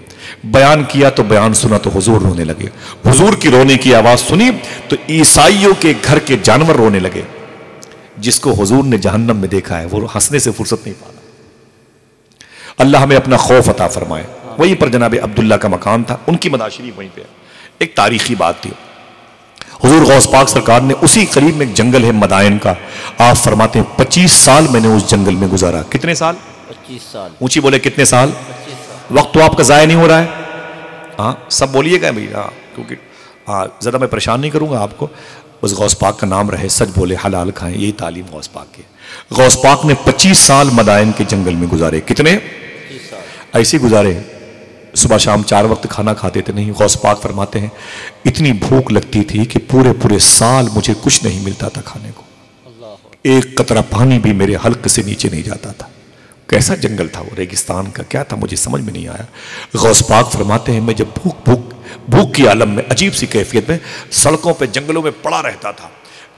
بیان کیا تو بیان سنا تو حضور رونے لگے، حضور کی رونے کی آواز سنی تو عیسائیوں کے گھر کے جانور رونے لگے. جس کو حضور نے جہنم میں دیکھا ہے وہ ہنسنے سے فرصت نہیں پانا. اللہ ہمیں اپنا خوف عطا فرمائے. وہیں پر جناب عبداللہ کا مکان تھا، ان کی مدار شریف وہیں پہ. ایک تاریخی بات تھی، حضور غوث پاک سرکار نے اسی قریب میں ایک جنگل ہے مدائن کا، آپ فرماتے ہیں 25 سال میں نے اس جنگل میں گزارا. کتنے سال؟ 25 سال. اونچی بولے کتنے سال؟ 25 سال. وقت تو آپ کا ضائع نہیں ہو رہا ہے. ہاں سب بولیے گا بھائی. ہاں کیونکہ زیادہ میں پریشان نہیں کروں گا آپ کو. اس غوث پاک کا نام رہے، سچ بولے، حلال کھائیں، یہی تعلیم غوث پاک کی. غوث پاک نے 25 سال مدائن کے جنگل میں گزارے. کتنے؟ 25 سال. ایسے گزارے. صبح شام 4 وقت کھانا کھاتے تھے نہیں. غوث پاک فرماتے ہیں اتنی بھوک لگتی تھی کہ پورے سال مجھے کچھ نہیں ملتا تھا کھانے کو، ایک قطرہ پانی بھی میرے حلق سے نیچے نہیں جاتا تھا. کیسا جنگل تھا وہ، ریگستان کا کیا تھا مجھے سمجھ میں نہیں آیا. غوث پاک فرماتے ہیں میں جب بھوک کی عالم میں عجیب سی کیفیت میں سڑکوں پہ جنگلوں میں پڑا رہتا تھا.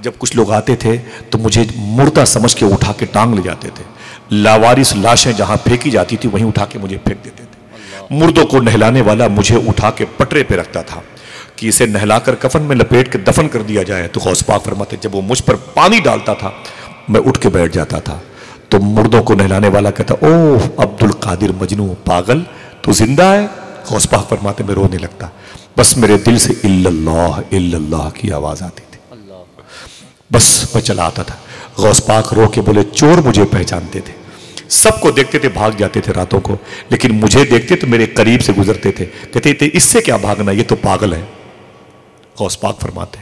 جب کچھ لوگ آتے تھے تو مجھے مردہ سمجھ کے اٹھا کے ٹانگ لے جاتے تھے. لاوارث لاشیں جہاں پھینکی جاتی تھی وہیں اٹھا کے مجھے پھینک دیتے تھے. مردوں کو نہلانے والا مجھے اٹھا کے پٹرے پہ رکھتا تھا کہ اسے نہلا کر کفن میں لپیٹ کے دفن کر دیا جائے. تو غوث پاک فرماتے جب وہ مجھ پر پانی ڈالتا تھا میں اٹھ کے بیٹھ جاتا تھا تو مردوں کو نہلانے والا کہتا اوہ عبدالقادر مجنوں پاگل تو زندہ ہے. غوث پاک فرماتے میں رونے لگتا، بس میرے دل سے الا اللہ کی آواز آتی تھی، بس میں چلا آتا تھا. غوث پاک رو کے بولے چور مجھے پہچانتے تھے، سب کو دیکھتے تھے بھاگ جاتے تھے راتوں کو، لیکن مجھے دیکھتے تو میرے قریب سے گزرتے تھے، کہتے تھے اس سے کیا بھاگنا، یہ تو پاگل ہے. غوث پاک فرماتے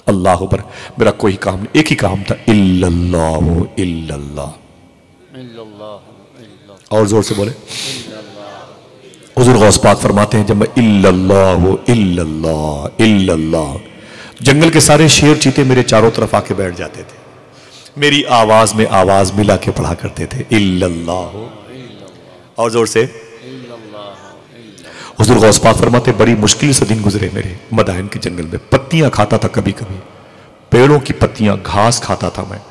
اللہ اکبر، میرا کوئی کام نہیں، ایک ہی کام تھا الا اللہ. اور زور سے بولے. حضور غوث پاک فرماتے ہیں جب میں الا اللہ، جنگل کے سارے شیر چیتے میرے چاروں طرف آ کے بیٹھ جاتے تھے، میری آواز میں آواز ملا کے پڑھا کرتے تھے الا اللہ. اور زور سے. حضور غوث پاک فرماتے بڑی مشکل سے دن گزرے میرے مدائن کے جنگل میں. پتیاں کھاتا تھا کبھی کبھی، پیڑوں کی پتیاں، گھاس کھاتا تھا میں.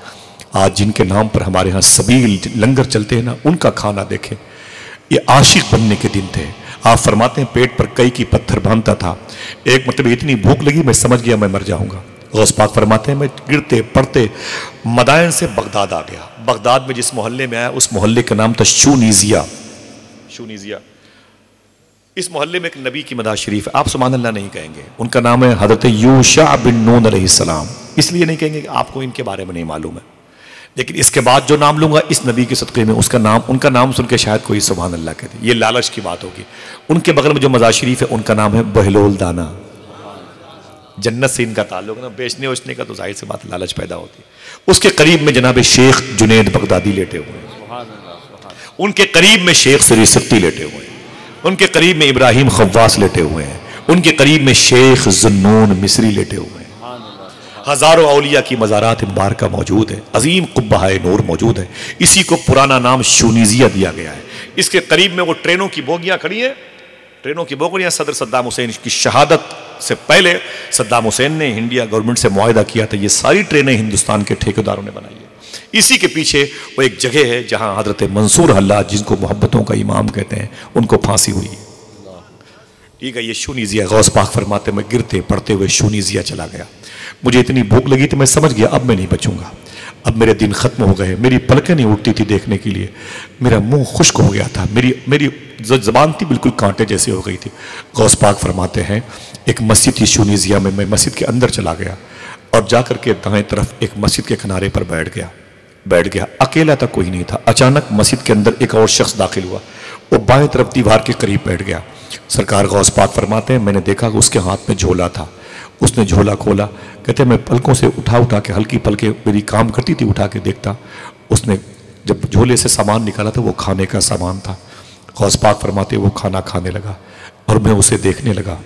آج جن کے نام پر ہمارے ہاں سبیل لنگر چلتے ہیں نا، ان کا کھانا دیکھیں. یہ عاشق بننے کے دن تھے. آپ فرماتے ہیں پیٹ پر کئی کی پتھر باندھتا تھا. ایک مرتبہ اتنی بھوک لگی میں سمجھ گیا میں مر جاؤں گا. غوث پاک فرماتے ہیں میں گرتے پڑتے مدائن سے بغداد آ گیا. بغداد میں جس محلے میں آیا اس محلے کا نام تھا شونیزیا. اس محلے میں ایک نبی کی مداح شریف ہے، آپ سبحان اللہ نہیں کہیں گے، ان کا نام ہے حضرت یوشع بن نون علیہ السلام، اس لیے نہیں کہیں گے کہ آپ کو ان کے بارے میں نہیں معلوم ہے، لیکن اس کے بعد جو نام لوں گا اس نبی کے صدقے میں ان کا نام سن کے شاید کوئی سبحان اللہ کہتے، یہ لالچ کی بات ہوگی۔ ان کے بغل میں جو مزار شریف ہے ان کا نام ہے بہلول دانا، جنت سے ان کا تعلق ہے نا، بیچنے وچنے کا تو ظاہر سے بات لالچ پیدا ہوتی ہے۔ اس کے قریب میں جناب شیخ جنید بغدادی لیٹے ہوئے ہیں، ان کے قریب میں شیخ سری ستی لیٹے ہوئے ہیں، ان کے قریب میں ابراہیم خواص لیٹے ہوئے ہیں، ان کے قریب میں شیخ ذنون مصری لیٹے ہوئے ہیں۔ ہزاروں اولیاء کی مزارات مبارکہ موجود ہے، عظیم قبہ نور موجود ہے، اسی کو پرانا نام شونیزیہ دیا گیا ہے۔ اس کے قریب میں وہ ٹرینوں کی بوگیاں کھڑی ہیں، ٹرینوں کی بوگیاں صدر صدام حسین کی شہادت سے پہلے صدام حسین نے انڈیا گورنمنٹ سے معاہدہ کیا تھا، یہ ساری ٹرینیں ہندوستان کے ٹھیکیداروں نے بنائی ہیں۔ اسی کے پیچھے وہ ایک جگہ ہے جہاں حضرت منصور حلاج، جن کو محبتوں کا امام کہتے ہیں، ان کو پھانسی ہوئی ہے۔ ٹھیک ہے، یہ شونیزیہ، غوث پاک فرماتے میں گرتے پڑتے ہوئے شونیزیہ چلا گیا۔ مجھے اتنی بھوک لگی تھی، میں سمجھ گیا اب میں نہیں بچوں گا، اب میرے دن ختم ہو گئے، میری پلکیں نہیں اٹھتی تھی دیکھنے کے لیے، میرا منہ خشک ہو گیا تھا، میری زبان تھی بالکل کانٹے جیسے ہو گئی تھی۔ غوث پاک فرماتے ہیں ایک مسجد تھی شونیزیہ میں مسجد کے اندر چلا گیا اور جا کر کے دائیں طرف ایک مسجد کے کنارے پر بیٹھ گیا، اکیلا تھا، کوئی نہیں تھا۔ اچانک مسجد کے اندر ایک اور شخص داخل ہوا، وہ بائیں طرف دیوار کے قریب بیٹھ گیا۔ سرکار غوث پاک فرماتے ہیں میں نے دیکھا کہ اس کے ہاتھ میں جھولا تھا، اس نے جھولا کھولا، کہتے ہیں میں پلکوں سے اٹھا کے، ہلکی پلکیں میری کام کرتی تھی، اٹھا کے دیکھتا، اس نے جب جھولے سے سامان نکالا تھا وہ کھانے کا سامان تھا۔ غوث پاک فرماتے وہ کھانا کھانے لگا اور میں اسے دیکھنے لگا۔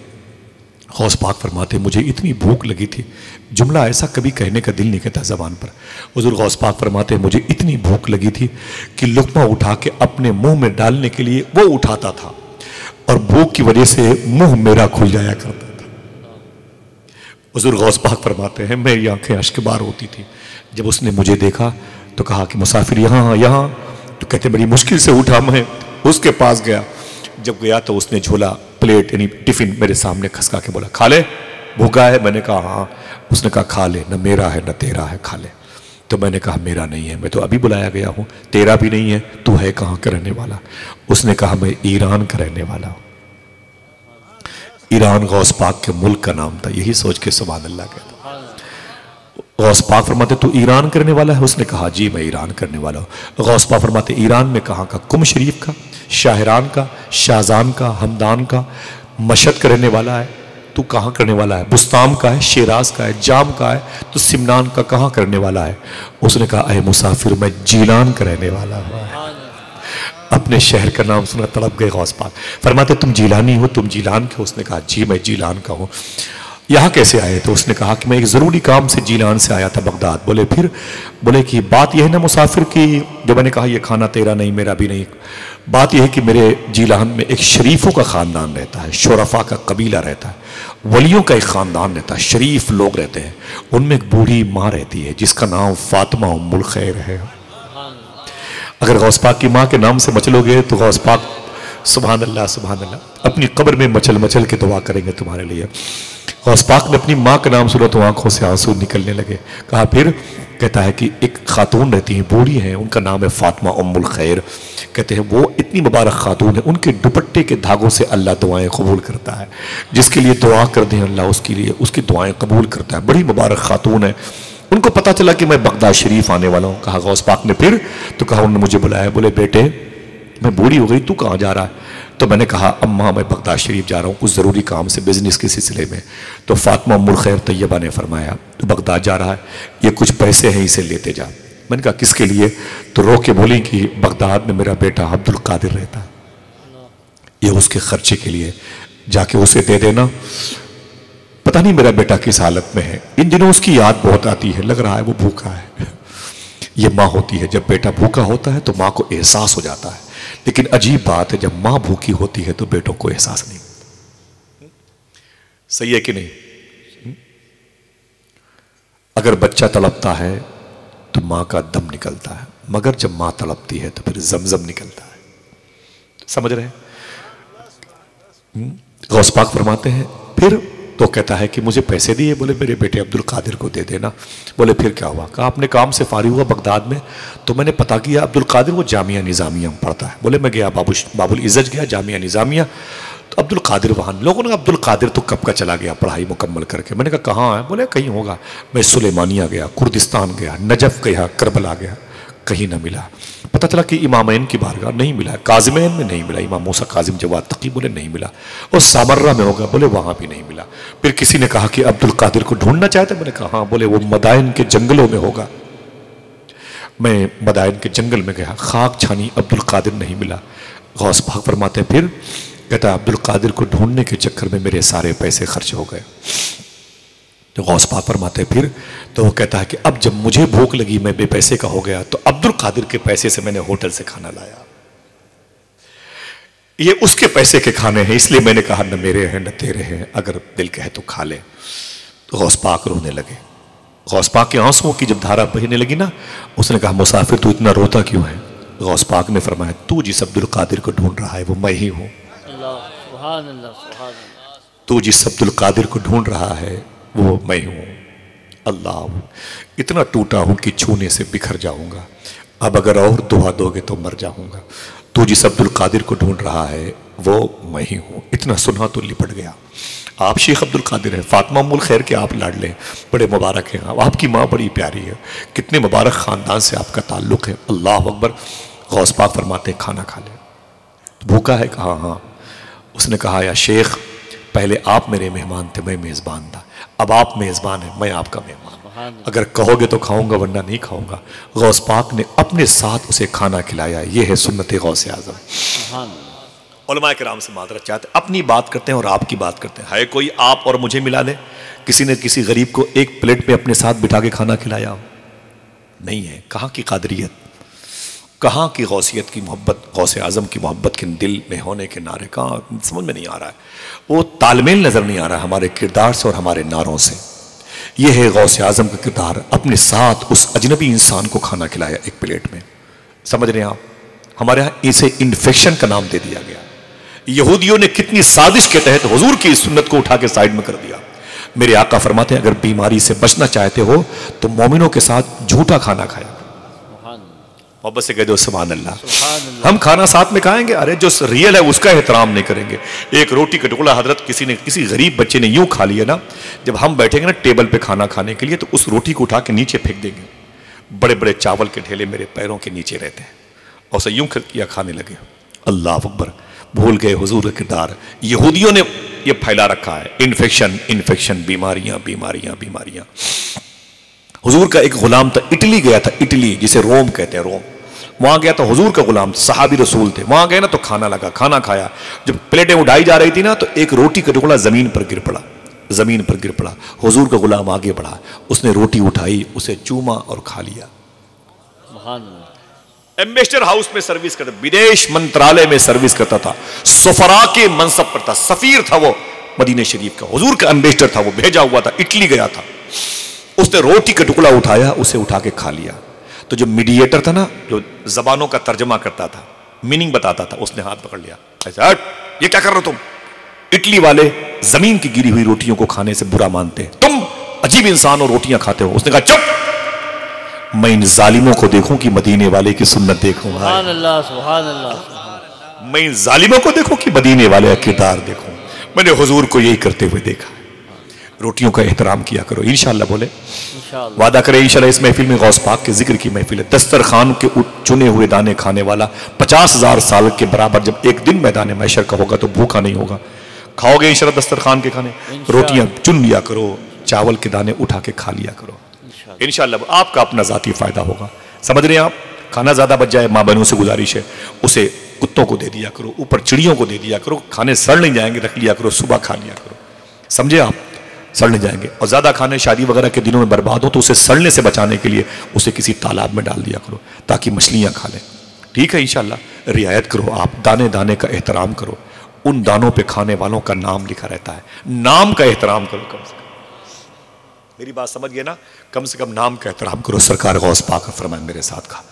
غوث پاک فرماتے مجھے اتنی بھوک لگی تھی، جملہ ایسا کبھی کہنے کا دل نہیں کہتا زبان پر۔ حضور غوث پاک فرماتے مجھے اتنی بھوک لگی تھی کہ لقمہ اٹھا کے اپنے منہ میں ڈالنے کے لیے وہ اٹھاتا تھا اور بھوک کی وجہ سے منہ میرا کھل جایا کرتا تھا۔ حضور غوث پاک فرماتے ہیں میری آنکھیں اشک بار ہوتی تھی۔ جب اس نے مجھے دیکھا تو کہا کہ مسافر یہاں، تو کہتے بڑی مشکل سے اٹھا، میں اس کے پاس گیا۔ جب گیا تو اس نے جھولا، پلیٹ یعنی ٹفن میرے سامنے کھسکا کے بولا کھا لے، بھوکا ہے؟ میں نے کہا ہاں۔ اس نے کہا کھا لے، نہ میرا ہے نہ تیرا ہے، کھا لے۔ تو میں نے کہا میرا نہیں ہے، میں تو ابھی بلایا گیا ہوں، تیرا بھی نہیں ہے، تو ہے کہاں کا رہنے والا؟ اس نے کہا میں ایران کا رہنے والا ہوں۔ ایران غوث پاک کے ملک کا نام تھا، یہی سوچ کے سبحان اللہ کہتا۔ غوث پاک فرماتے تو ایران کرنے والا ہے؟ اس نے کہا جی میں ایران کرنے والا ہوں۔ غوث پاک فرماتے ایران میں کہاں کا؟ قم شریف کا، شاہران کا، شاہزان کا، ہمدان کا، مشہد کا رہنے والا ہے؟ تو کہاں کرنے والا ہے؟ بستام کا ہے، شیراز کا ہے، جام کا ہے، تو سمنان کا کہاں کرنے والا ہے؟ اس نے کہا اے مسافر میں جیلان کا رہنے والا ہوں۔ اپنے شہر کا نام سنا تڑپ گئے غوث پاک، فرماتے تم جیلانی ہو، تم جیلان کے؟ اس نے کہا جی میں جیلان کا ہوں۔ یہاں کیسے آئے؟ تو اس نے کہا کہ میں ایک ضروری کام سے جیلان سے آیا تھا بغداد۔ بولے پھر؟ بولے کہ بات یہ ہے نا مسافر کی، جو میں نے کہا یہ کھانا تیرا نہیں میرا بھی نہیں، بات یہ ہے کہ میرے جیلان میں ایک شریفوں کا خاندان رہتا ہے، شرفا کا قبیلہ رہتا ہے، ولیوں کا ایک خاندان رہتا ہے، شریف لوگ رہتے ہیں، ان میں ایک بوڑھی ماں رہتی ہے جس کا نام فاطمہ ام الخیر ہے۔ اگر غوث پاک کی ماں کے نام سے مچلو گے تو غوث پاک سبحان اللہ اپنی قبر میں مچل مچل کے دعا کریں گے تمہارے لیے۔ غوث پاک نے اپنی ماں کا نام سنا تو آنکھوں سے آنسو نکلنے لگے۔ کہا پھر؟ کہتا ہے کہ ایک خاتون رہتی ہیں، بوڑھی ہیں، ان کا نام ہے فاطمہ ام الخیر۔ کہتے ہیں وہ اتنی مبارک خاتون ہے، ان کے دوپٹے کے دھاگوں سے اللہ دعائیں قبول کرتا ہے، جس کے لیے دعا کر دیں اللہ اس کے لیے اس کی دعائیں قبول کرتا ہے، بڑی مبارک خاتون ہے۔ ان کو پتا چلا کہ میں بغداد شریف آنے والا ہوں۔ کہا غوث پاک نے پھر؟ تو کہا انہوں نے مجھے بلایا، بولے بیٹے میں بوڑھی ہو گئی، تو کہاں جا رہا ہے؟ تو میں نے کہا اماں میں بغداد شریف جا رہا ہوں کچھ ضروری کام سے، بزنس کے سلسلے میں۔ تو فاطمہ ام الخیر طیبہ نے فرمایا تو بغداد جا رہا ہے، یہ کچھ پیسے ہیں اسے لیتے جا۔ میں نے کہا کس کے لیے؟ تو رو کے بولی کہ بغداد میں میرا بیٹا عبد القادر رہتا ہے، یہ اس کے خرچے کے لیے، جا کے اسے دے دینا۔ پتہ نہیں میرا بیٹا کس حالت میں ہے، ان دنوں اس کی یاد بہت آتی ہے، لگ رہا ہے وہ بھوکا ہے۔ یہ ماں ہوتی ہے، جب بیٹا بھوکا ہوتا ہے تو ماں کو احساس ہو جاتا ہے، لیکن عجیب بات ہے جب ماں بھوکی ہوتی ہے تو بیٹوں کو احساس نہیں۔ صحیح ہے کہ نہیں؟ اگر بچہ تڑپتا ہے تو ماں کا دم نکلتا ہے، مگر جب ماں تڑپتی ہے تو پھر زمزم نکلتا ہے۔ سمجھ رہے ہیں؟ غوث پاک فرماتے ہیں پھر؟ تو کہتا ہے کہ مجھے پیسے دیے، بولے میرے بیٹے عبد القادر کو دے دینا۔ بولے پھر کیا ہوا؟ کہا اپنے کام سے فارغ ہوا بغداد میں تو میں نے پتہ کیا عبد القادر وہ جامعہ نظامیہ میں پڑھتا ہے۔ بولے میں گیا باب العزت گیا جامعہ نظامیہ، تو عبد القادر وہاں، لوگوں نے کہا عبد القادر تو کب کا چلا گیا پڑھائی مکمل کر کے. میں نے کہا کہاں ہے؟ بولے کہیں ہوگا. میں سلیمانیہ گیا، کردستان گیا، نجف گیا، کربلا گیا، کہیں نہ ملا. پتہ چلا کہ امامین کی بارگاہ نہیں ملا، کاظمین میں نہیں ملا، امام موسیٰ کاظم جواد تقی بولے نہیں ملا، اور سامرہ میں ہوگا بولے وہاں بھی نہیں ملا. پھر کسی نے کہا کہ عبد القادر کو ڈھونڈنا چاہتے؟ میں نے کہا ہاں. بولے وہ مدائن کے جنگلوں میں ہوگا. میں مدائن کے جنگل میں گیا، خاک چھانی، عبد القادر نہیں ملا. غوث پاک فرماتے ہیں پھر کہتا ہے عبد القادر کو ڈھونڈنے کے چکر میں میرے سارے پیسے خرچ ہو گئے. تو غوث پاک فرماتے ہیں پھر تو وہ کہتا ہے کہ اب جب مجھے بھوک لگی میں بے پیسے کا ہو گیا تو عبد القادر کے پیسے سے میں نے ہوٹل سے کھانا لایا. یہ اس کے پیسے کے کھانے ہیں، اس لیے میں نے کہا نہ میرے ہیں نہ تیرے ہیں، اگر دل کہے تو کھا لے. تو غوث پاک رونے لگے. غوث پاک کے آنسوں کی جب دھارا بہنے لگی نا، اس نے کہا مسافر تو اتنا روتا کیوں ہے؟ غوث پاک نے فرمایا تو جس عبد القادر کو ڈھونڈ رہا ہے وہ میں ہی ہوں. سبحان اللہ سبحان اللہ. تو جس عبد القادر کو ڈھونڈ رہا ہے وہ میں ہوں. اللہ، اتنا ٹوٹا ہوں کہ چھونے سے بکھر جاؤں گا، اب اگر اور دعا دو گے تو مر جاؤں گا. تو جس عبد القادر کو ڈھونڈ رہا ہے وہ میں ہی ہوں. اتنا سنا تو لپٹ گیا. آپ شیخ عبد القادر ہیں، فاطمہ ام الخیر کے آپ لاڈ لیں، بڑے مبارک ہیں. آپ کی ماں بڑی پیاری ہے، کتنے مبارک خاندان سے آپ کا تعلق ہے. اللہ اکبر. غوث پاک فرماتے ہیں کھانا کھا لے. بھوکا ہے؟ کہا ہاں. اس نے کہا یا شیخ پہلے آپ میرے مہمان تھے، میں میزبان تھا، اب آپ میزبان ہیں، میں آپ کا مہمان، اگر کہو گے تو کھاؤں گا ورنہ نہیں کھاؤں گا. غوث پاک نے اپنے ساتھ اسے کھانا کھلایا. یہ ہے سنت غوث اعظم. علماء کرام سے معذرت چاہتے ہیں، اپنی بات کرتے ہیں اور آپ کی بات کرتے ہیں. ہے کوئی آپ اور مجھے ملا لے؟ کسی نے کسی غریب کو ایک پلیٹ پہ اپنے ساتھ بٹھا کے کھانا کھلایا ہو؟ نہیں ہے. کہاں کی قادریت، کہاں کی غوثیت کی محبت، غوث اعظم کی محبت کے دل میں ہونے کے نعرے کہاں سمجھ میں نہیں آ رہا ہے. وہ تال میل نظر نہیں آ رہا ہمارے کردار سے اور ہمارے نعروں سے. یہ ہے غوث اعظم کا کردار، اپنے ساتھ اس اجنبی انسان کو کھانا کھلایا ایک پلیٹ میں. سمجھ رہے ہیں آپ؟ ہمارے ہاں اسے انفیکشن کا نام دے دیا گیا. یہودیوں نے کتنی سازش کے تحت حضور کی اس سنت کو اٹھا کے سائیڈ میں کر دیا. میرے آقا فرماتے ہیں اگر بیماری سے بچنا چاہتے ہو تو مومنوں کے ساتھ جھوٹا کھانا کھایا. محبت سے کہہ دو سبحان اللہ. ہم کھانا ساتھ میں کھائیں گے، ارے جو ریئل ہے اس کا احترام نہیں کریں گے. ایک روٹی کا ٹکڑا حضرت کسی غریب بچے نے یوں کھا لیا نا، جب ہم بیٹھیں گے نا ٹیبل پہ کھانا کھانے کے لیے تو اس روٹی کو اٹھا کے نیچے پھینک دیں گے. بڑے بڑے چاول کے ڈھیلے میرے پیروں کے نیچے رہتے ہیں، اور اسے یوں کیا کھانے لگے. اللہ اکبر. بھول گئے حضور کا کردار. یہودیوں نے یہ پھیلا رکھا ہے، انفیکشن، بیماریاں بیماریاں بیماریاں. حضور کا ایک غلام تھا، اٹلی گیا تھا، اٹلی جسے روم کہتے ہیں، روم. وہاں گیا تو حضور کا غلام، صحابی رسول تھے. وہاں گئے نا تو کھانا لگا، کھانا کھایا. جب پلیٹیں اٹھائی جا رہی تھی نا تو ایک روٹی کا ٹکڑا زمین پر گر پڑا. حضور کا غلام آگے بڑھا، اس نے روٹی اٹھائی، اسے چوما اور کھا لیا. ایمبیسڈر ہاؤس میں سروس کرتا، بدیش منترالے میں سروس کرتا تھا، سفراء کے منصب پر تھا، سفیر تھا وہ مدینہ شریف کا. حضور کا ایمبیسڈر تھا، وہ بھیجا ہوا تھا، اٹلی گیا تھا. اس نے روٹی کا ٹکڑا اٹھایا، اسے اٹھا کے کھا لیا. تو جو میڈیٹر تھا نا، جو زبانوں کا ترجمہ کرتا تھا، میننگ بتاتا تھا، اس نے ہاتھ پکڑ لیا. ایسا یہ کیا کر رہے ہو تم؟ اٹلی والے زمین کی گری ہوئی روٹیوں کو کھانے سے برا مانتے ہیں، تم عجیب انسان اور روٹیاں کھاتے ہو. اس نے کہا چپ، میں ان ظالموں کو دیکھوں کہ مدینے والے کی سنت دیکھوں. سبحان اللہ سبحان اللہ. میں ان ظالموں کو دیکھوں کہ مدینے والے کا کردار دیکھوں. میں نے حضور کو یہی کرتے ہوئے دیکھا. روٹیوں کا احترام کیا کرو انشاءاللہ. بولے وعدہ کرے انشاءاللہ. اس محفل میں غوث پاک کے ذکر کی محفل ہے. دسترخوان کے چنے ہوئے دانے کھانے والا 50,000 سال کے برابر جب ایک دن میدان محشر کا ہوگا تو بھوکا نہیں ہوگا. کھاؤ گے انشاءاللہ دسترخوان کے کھانے. روٹیاں چن لیا کرو، چاول کے دانے اٹھا کے کھا لیا کرو. انشاءاللہ آپ کا اپنا ذاتی فائدہ ہوگا. سمجھ رہے ہیں آپ؟ کھانا زیادہ بچ جائے، ماں بہنوں سے گزارش ہے اسے کتوں کو دے دیا کرو، اوپر چڑیوں کو دے دیا کرو. کھانے سڑ نہیں جائیں گے، رکھ لیا کرو، صبح کھا لیا کرو. سمجھے آپ؟ سڑنے جائیں گے. اور زیادہ کھانے شادی وغیرہ کے دنوں میں برباد ہو تو اسے سڑنے سے بچانے کے لیے اسے کسی تالاب میں ڈال دیا کرو تاکہ مچھلیاں کھا لیں. ٹھیک ہے انشاءاللہ. رعایت کرو آپ، دانے دانے کا احترام کرو. ان دانوں پہ کھانے والوں کا نام لکھا رہتا ہے. نام کا احترام کرو. کم سے کم میری بات سمجھ گئے نا؟ کم سے کم نام کا احترام کرو. سرکار غوث پاک فرمائے میرے ساتھ کھا.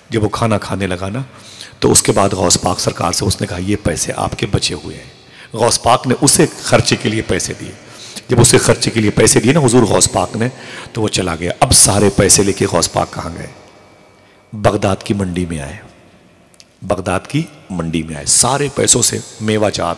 جب وہ کھانا کھانے لگا نا تو اس کے بعد غوث پاک سرکار سے اس نے کہا یہ پیسے آپ کے بچے ہوئے ہیں. غوث پاک نے اسے خرچے کے لیے پیسے دیے. جب اسے خرچے کے لیے پیسے دیے نا حضور غوث پاک نے تو وہ چلا گیا. اب سارے پیسے لے کے غوث پاک کہاں گئے؟ بغداد کی منڈی میں آئے. سارے پیسوں سے میوہ جات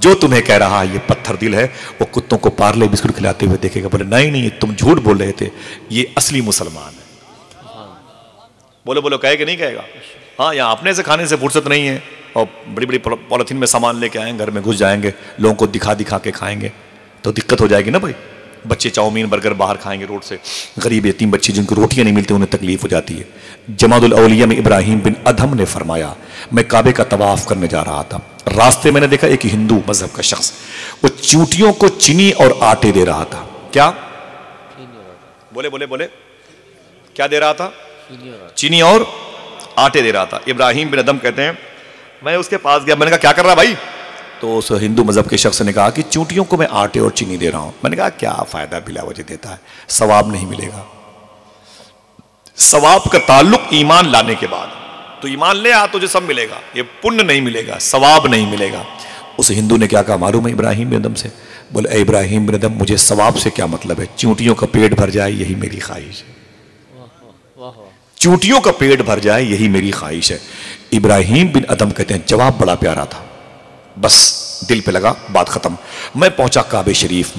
جو تمہیں کہہ رہا ہے یہ پتھر دل ہے، وہ کتوں کو پارلے بسکٹ کھلاتے ہوئے دیکھے گا، بولے نہیں تم جھوٹ بول رہے تھے، یہ اصلی مسلمان ہے۔ بولو بولو کہے کہ نہیں کہے گا؟ ہاں، یہاں اپنے سے کھانے سے فرصت نہیں ہے، اور بڑی بڑی پولیتھین میں سامان لے کے آئیں، گھر میں گھس جائیں گے، لوگوں کو دکھا دکھا کے کھائیں گے تو دقت ہو جائے گی نا بھائی۔ بچے چاؤمین برگر باہر کھائیں گے روڈ سے، غریب یتیم بچے جن کو روٹیاں نہیں ملتی انہیں تکلیف ہو جاتی ہے۔ جماعت الاولیاء میں ابراہیم بن ادھم نے فرمایا، میں کعبے کا طواف کرنے جا رہا تھا، راستے میں نے دیکھا ایک ہندو مذہب کا شخص وہ چونٹیوں کو چینی اور آٹے دے رہا تھا۔ کیا بولے بولے بولے کیا دے رہا تھا؟ چینی اور آٹے دے رہا تھا۔ ابراہیم بن ادھم کہتے ہیں میں اس کے پاس گیا، میں نے کہا کیا کر رہا بھائی؟ تو اس ہندو مذہب کے شخص نے کہا کہ چونٹیوں کو میں آٹے اور چینی دے رہا ہوں۔ میں نے کہا کیا فائدہ بلا وجہ دیتا ہے، ثواب نہیں ملے گا۔ ثواب کا تعلق ایمان لانے کے بعد، تو ایمان لے آ تجھے سب ملے گا، یہ پن نہیں ملے گا، ثواب نہیں ملے گا۔ اس ہندو نے کیا کہا معلوم ہے ابراہیم بن ادھم سے؟ بولے اے ابراہیم بن ادھم، مجھے ثواب سے کیا مطلب ہے، چونٹیوں کا پیٹ بھر جائے یہی میری خواہش ہے، چونٹیوں کا پیٹ بھر جائے یہی میری خواہش ہے۔ ابراہیم بن ادھم کہتے ہیں جواب بڑا پیارا تھا، بس دل پہ لگا، بات ختم۔ میں پہنچا کعبہ شریف،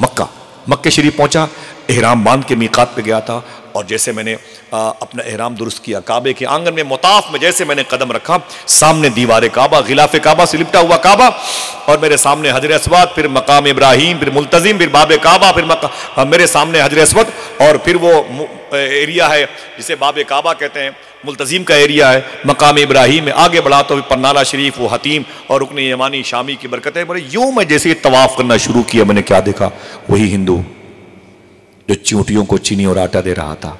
مکہ شریف پہنچا، احرام باندھ کے میقات پہ گیا تھا، اور جیسے میں نے اپنا احرام درست کیا، کعبے کے آنگن میں مطاف میں جیسے میں نے قدم رکھا، سامنے دیوار کعبہ، غلاف کعبہ سے لپٹا ہوا کعبہ، اور میرے سامنے حجر اسود، پھر مقام ابراہیم، پھر ملتزم، پھر باب کعبہ، پھر میرے سامنے حجر اسود، اور پھر وہ ایریا ہے جسے باب کعبہ کہتے ہیں، ملتزم کا ایریا ہے، مقام ابراہیم میں آگے بڑھا تو پرنالہ شریف، وہ حتیم اور رکن یمانی شامی کی برکتیں۔ بولے یوں میں جیسے طواف کرنا شروع کیا، میں نے کیا دیکھا، وہی ہندو جو چونٹیوں کو چینی اور آٹا دے رہا تھا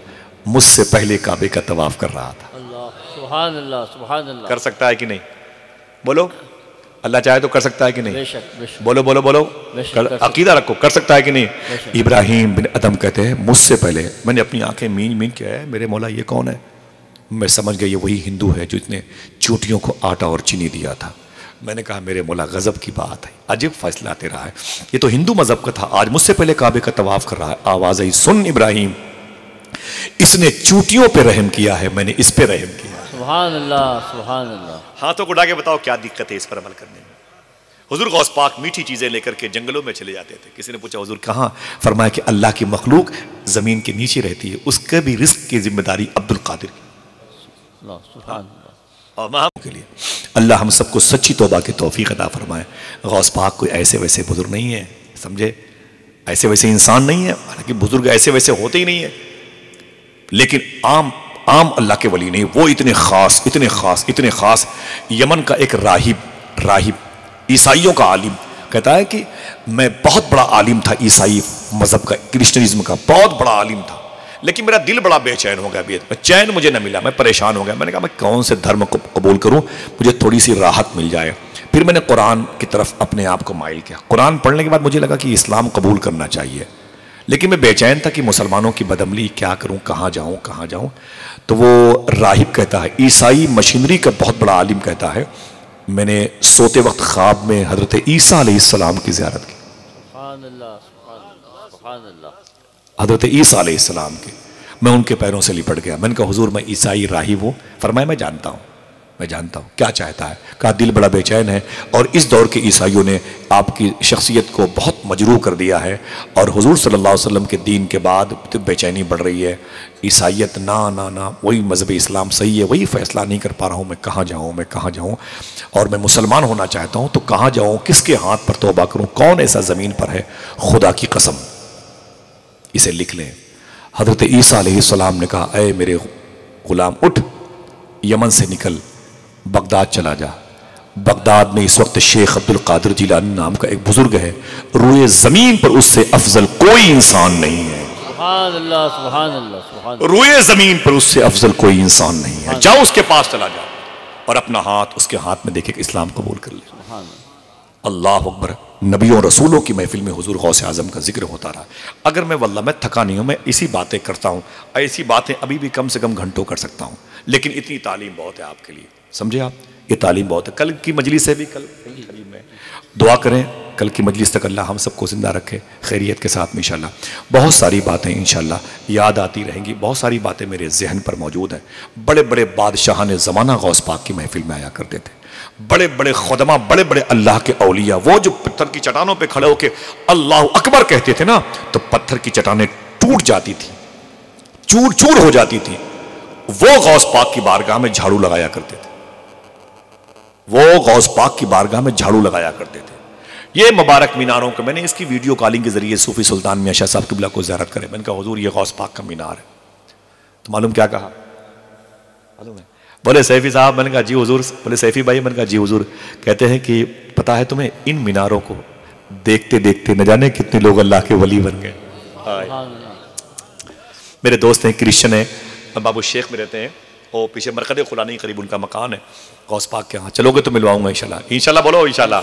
مجھ سے پہلے کعبے کا طواف کر رہا تھا۔ اللہ سبحان اللہ سبحان اللہ۔ کر سکتا ہے کہ نہیں؟ بولو، اللہ چاہے تو کر سکتا ہے کہ نہیں؟ بے شک بے شک، بولو بولو بولو، بے شک عقیدہ رکھو، کر سکتا ہے کہ نہیں؟ بے شک۔ ابراہیم بن ادھم کہتے ہیں مجھ سے پہلے میں نے اپنی آنکھیں مین مین کے ہے میرے مولا یہ کون ہے؟ میں سمجھ گیا یہ وہی ہندو ہے جو اتنے چونٹیوں کو آٹا اور چینی دیا تھا۔ میں نے کہا میرے مولا غضب کی بات ہے، عجیب فیصلہ تیرا ہے، یہ تو ہندو مذہب کا تھا، آج مجھ سے پہلے کعبے کا طواف کر رہا ہے۔ آواز آئی سن ابراہیم، اس نے چونٹیوں پہ رحم کیا ہے، میں نے اس پہ رحم کیا ہے۔ سبحان اللہ سبحان اللہ۔ ہاتھوں کو اٹھا کے بتاؤ کیا دقت ہے اس پر عمل کرنے میں؟ حضور غوث پاک میٹھی چیزیں لے کر کے جنگلوں میں چلے جاتے تھے، کسی نے پوچھا حضور کہاں؟ فرمایا کہ اللہ کی مخلوق زمین کے نیچے رہتی ہے، اس کے بھی رزق کی ذمہ داری عبد القادر کی، اللہ سبحان اللہ۔ اور ہم کے لیے اللہ ہم سب کو سچی توبہ کی توفیق عطا فرمائے۔ غوث پاک کوئی ایسے ویسے بزرگ نہیں ہے، سمجھے، ایسے ویسے انسان نہیں ہے، حالانکہ بزرگ ایسے ویسے ہوتے ہی نہیں ہے، لیکن عام اللہ کے ولی نہیں، وہ اتنے خاص۔ یمن کا ایک راہب عیسائیوں کا عالم کہتا ہے کہ میں بہت بڑا عالم تھا، عیسائی مذہب کا، کرسچنزم کا بہت بڑا عالم تھا، لیکن میرا دل بڑا بے چین ہو گیا، چین مجھے نہ ملا، میں پریشان ہو گیا۔ میں نے کہا میں کون سے دھرم کو قبول کروں، مجھے تھوڑی سی راحت مل جائے۔ پھر میں نے قرآن کی طرف اپنے آپ کو مائل کیا، قرآن پڑھنے کے بعد مجھے لگا کہ اسلام قبول کرنا چاہیے، لیکن میں بے چین تھا کہ مسلمانوں کی بدعملی کیا کروں، کہاں جاؤں۔ تو وہ راہب کہتا ہے، عیسائی مشینری کا بہت بڑا عالم کہتا ہے، میں نے سوتے وقت خواب میں حضرت عیسیٰ علیہ السلام کی زیارت کی، سبحان اللہ سبحان اللہ سبحان اللہ۔ حضرت عیسیٰ علیہ السلام کے، میں ان کے پیروں سے لپٹ گیا۔ میں نے کہا حضور میں عیسائی راہب ہوں۔ فرمایا میں جانتا ہوں کیا چاہتا ہے۔ کہا دل بڑا بے چین ہے، اور اس دور کے عیسائیوں نے آپ کی شخصیت کو بہت مجروح کر دیا ہے، اور حضور صلی اللہ علیہ وسلم کے دین کے بعد بے چینی بڑھ رہی ہے، عیسائیت نہ وہی مذہب اسلام صحیح ہے، وہی فیصلہ نہیں کر پا رہا ہوں، میں کہاں جاؤں، اور میں مسلمان ہونا چاہتا ہوں تو کہاں جاؤں، کس کے ہاتھ پر توبہ کروں، کون ایسا زمین پر ہے؟ خدا کی قسم اسے لکھ لیں۔ حضرت عیسیٰ علیہ السلام نے کہا اے میرے غلام اٹھ، یمن سے نکل، بغداد چلا جا۔ بغداد میں اس وقت شیخ عبد القادر جیلانی نام کا ایک بزرگ ہے، روئے زمین پر اس سے افضل کوئی انسان نہیں ہے، سبحان اللہ سبحان اللہ سبحان اللہ۔ روئے زمین پر اس سے افضل کوئی انسان نہیں ہے، جاؤ اس کے پاس چلا جا اور اپنا ہاتھ اس کے ہاتھ میں دیکھے کہ اسلام قبول کر لے۔ سبحان اللہ۔ اللہ اکبر۔ نبیوں اور رسولوں کی محفل میں حضور غوث اعظم کا ذکر ہوتا رہا۔ اگر میں واللہ میں تھکا نہیں ہوں، میں اسی باتیں کرتا ہوں، ایسی باتیں ابھی بھی کم سے کم گھنٹوں کر سکتا ہوں، لیکن اتنی تعلیم بہت ہے آپ کے لیے، سمجھے آپ، یہ تعلیم بہت ہے۔ کل کی مجلس ہے بھی، کل قریب میں دعا کریں، کل کی مجلس تک اللہ ہم سب کو زندہ رکھے خیریت کے ساتھ میں انشاءاللہ۔ بہت ساری باتیں انشاءاللہ یاد آتی رہیں گی، بہت ساری باتیں میرے ذہن پر موجود ہیں۔ بڑے بڑے بادشاہان زمانہ غوث پاک کی محفل میں آیا کرتے تھے، بڑے بڑے خدمہ، بڑے بڑے اللہ کے اولیاء، وہ جو پتھر کی چٹانوں پہ کھڑے ہو کے اللہ اکبر کہتے تھے نا تو پتھر کی چٹانیں ٹوٹ جاتی تھی، چور چور ہو جاتی تھی. وہ غوث پاک کی بارگاہ میں جھاڑو لگایا کرتے تھے، وہ غوث پاک کی بارگاہ میں جھاڑو لگایا کرتے تھے. یہ مبارک میناروں کو میں نے اس کی ویڈیو کالنگ کے ذریعے صوفی سلطان میاں شاہ صاحب قبلہ کو زیارت کرے. میں نے کہا حضور یہ غوث پاک کا مینار ہے. تو معلوم کیا کہا؟ معلوم ہے؟ بولے سیفی صاحب. میں نے کہا جی حضور. بولے سیفی بھائی. میں نے کہا جی حضور. کہتے ہیں کہ پتا ہے تمہیں ان میناروں کو دیکھتے دیکھتے نہ جانے کتنے لوگ اللہ کے ولی بن گئے. میرے دوست ہیں، کرسچن ہیں، بابو شیخ میں رہتے ہیں، وہ پیچھے مرکز خلانی قریب ان کا مکان ہے غوث پاک کے ہاں. چلو گے تو ملواؤں گا انشاءاللہ. انشاءاللہ بولو انشاءاللہ.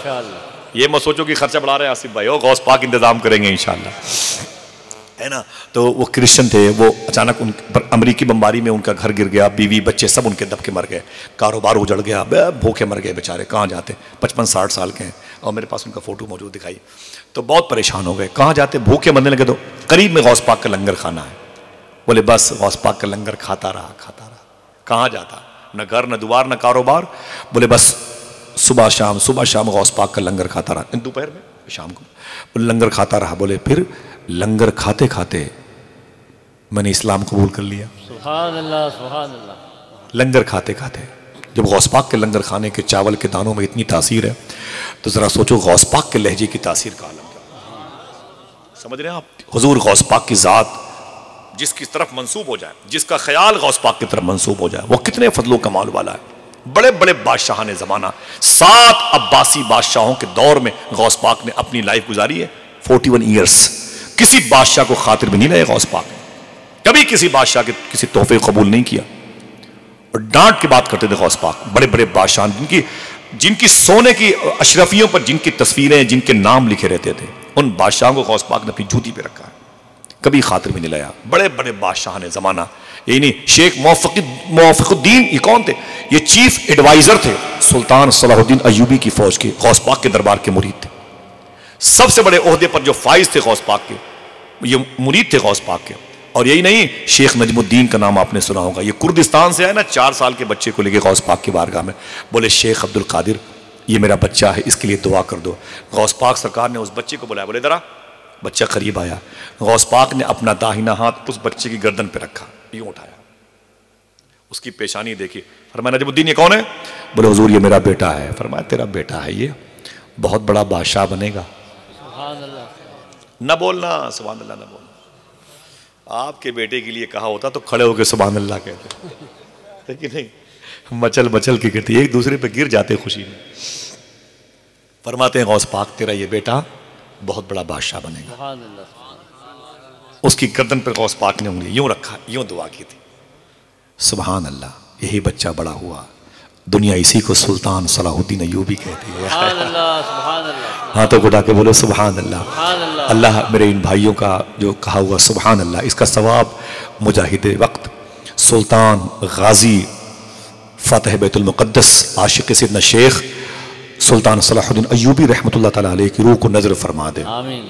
یہ مت سوچو کہ خرچہ بڑھا رہے ہیں آصف بھائی، غوث پاک انتظام کریں گے انشاءاللہ، ہے نا. تو وہ کرسچن تھے، وہ اچانک ان پر امریکی بمباری میں ان کا گھر گر گیا، بیوی بچے سب ان کے دب کے مر گئے، کاروبار اجڑ گیا، بھوکے مر گئے بیچارے. کہاں جاتے؟ 55-60 سال کے ہیں اور میرے پاس ان کا فوٹو موجود دکھائی. تو بہت پریشان ہو گئے. کہاں جاتے؟ بھوکے مرنے لگے. تو قریب میں غوث پاک کا لنگر کھانا ہے. بولے بس غوث پاک کا لنگر کھاتا رہا کھاتا رہا. کہاں جاتا؟ نہ گھر نہ دوار نہ کاروبار. بولے بس صبح شام غوث پاک کا لنگر کھاتا رہا. دوپہر میں شام کو بولے لنگر کھاتا رہا. بولے پھر لنگر کھاتے کھاتے میں نے اسلام قبول کر لیا. سبحان اللہ سبحان اللہ. لنگر کھاتے کھاتے جب غوث پاک کے لنگر کھانے کے چاول کے دانوں میں اتنی تاثیر ہے تو ذرا سوچو غوث پاک کے لہجے کی تاثیر کا عالم کیا. سمجھ رہے ہیں آپ؟ حضور غوث پاک کی ذات جس کی طرف منسوب ہو جائے، جس کا خیال غوث پاک کی طرف منسوب ہو جائے، وہ کتنے فضل و کمال والا ہے. بڑے بڑے بادشاہان زمانہ، 7 عباسی بادشاہوں کے دور میں غوث پاک نے اپنی لائف گزاری ہے. 41 ایئرس. کسی بادشاہ کو خاطر بھی نہیں رہے غوث پاک. کبھی کسی بادشاہ کے کسی تحفے قبول نہیں کیا اور ڈانٹ کے بات کرتے تھے غوث پاک. بڑے بڑے بادشاہ جن کی سونے کی اشرفیوں پر جن کی تصویریں، جن کے نام لکھے رہتے تھے، ان بادشاہوں کو غوث پاک نے اپنی جوتی پہ رکھا ہے، کبھی خاطر بھی نہیں لایا. بڑے بڑے بادشاہ نے زمانہ. یہی نہیں، شیخ موفق الدین یہ کون تھے؟ یہ چیف ایڈوائزر تھے سلطان صلاح الدین ایوبی کی فوج کے. غوث پاک کے دربار کے مرید تھے. سب سے بڑے عہدے پر جو فائز تھے غوث پاک کے، یہ مرید تھے غوث پاک کے. اور یہی نہیں، شیخ نجم الدین کا نام آپ نے سنا ہوگا. یہ کردستان سے آئے نا، 4 سال کے بچے کو لے کے غوث پاک کی بارگاہ میں. بولے شیخ عبد القادر یہ میرا بچہ ہے، اس کے لیے دعا کر دو. غوث پاک سرکار نے اس بچے کو بلایا. بولے ذرا. بچہ قریب آیا. غوث پاک نے اپنا داہنا ہاتھ اس بچے کی گردن پہ رکھا، یوں اٹھایا، اس کی پیشانی دیکھی. فرمایا نجم الدین یہ کون ہے؟ بولے حضور یہ میرا بیٹا ہے. فرمایا تیرا بیٹا ہے، یہ بہت بڑا بادشاہ بنے گا. سبحان اللہ. نہ بولنا سبحان اللہ، نہ بولنا. آپ کے بیٹے کے لیے کہا ہوتا تو کھڑے ہو کے سبحان اللہ کہتے، لیکن نہیں، مچل مچل کے کہتے، ایک دوسرے پہ گر جاتے خوشی میں. فرماتے ہیں غوث پاک تیرا یہ بیٹا بہت بڑا بادشاہ بنے گا. سبحان اللہ. اس کی گردن پر غوث پاک نے انگلی یوں رکھا، یوں دعا کی تھی. سبحان اللہ. یہی بچہ بڑا ہوا. دنیا اسی کو سلطان صلاح الدین ایوبی کہتی ہے. سبحان اللہ سبحان اللہ. ہاتھوں کو اٹھا کے بولو سبحان اللہ. سبحان اللہ. اللہ میرے ان بھائیوں کا جو کہا ہوا سبحان اللہ، اس کا ثواب مجاہد وقت، سلطان، غازی، فاتح بیت المقدس، عاشق سیدنا شیخ سلطان صلاح الدین ایوبی رحمۃ اللہ تعالیٰ علیہ کی روح کو نظر فرما دے. آمین.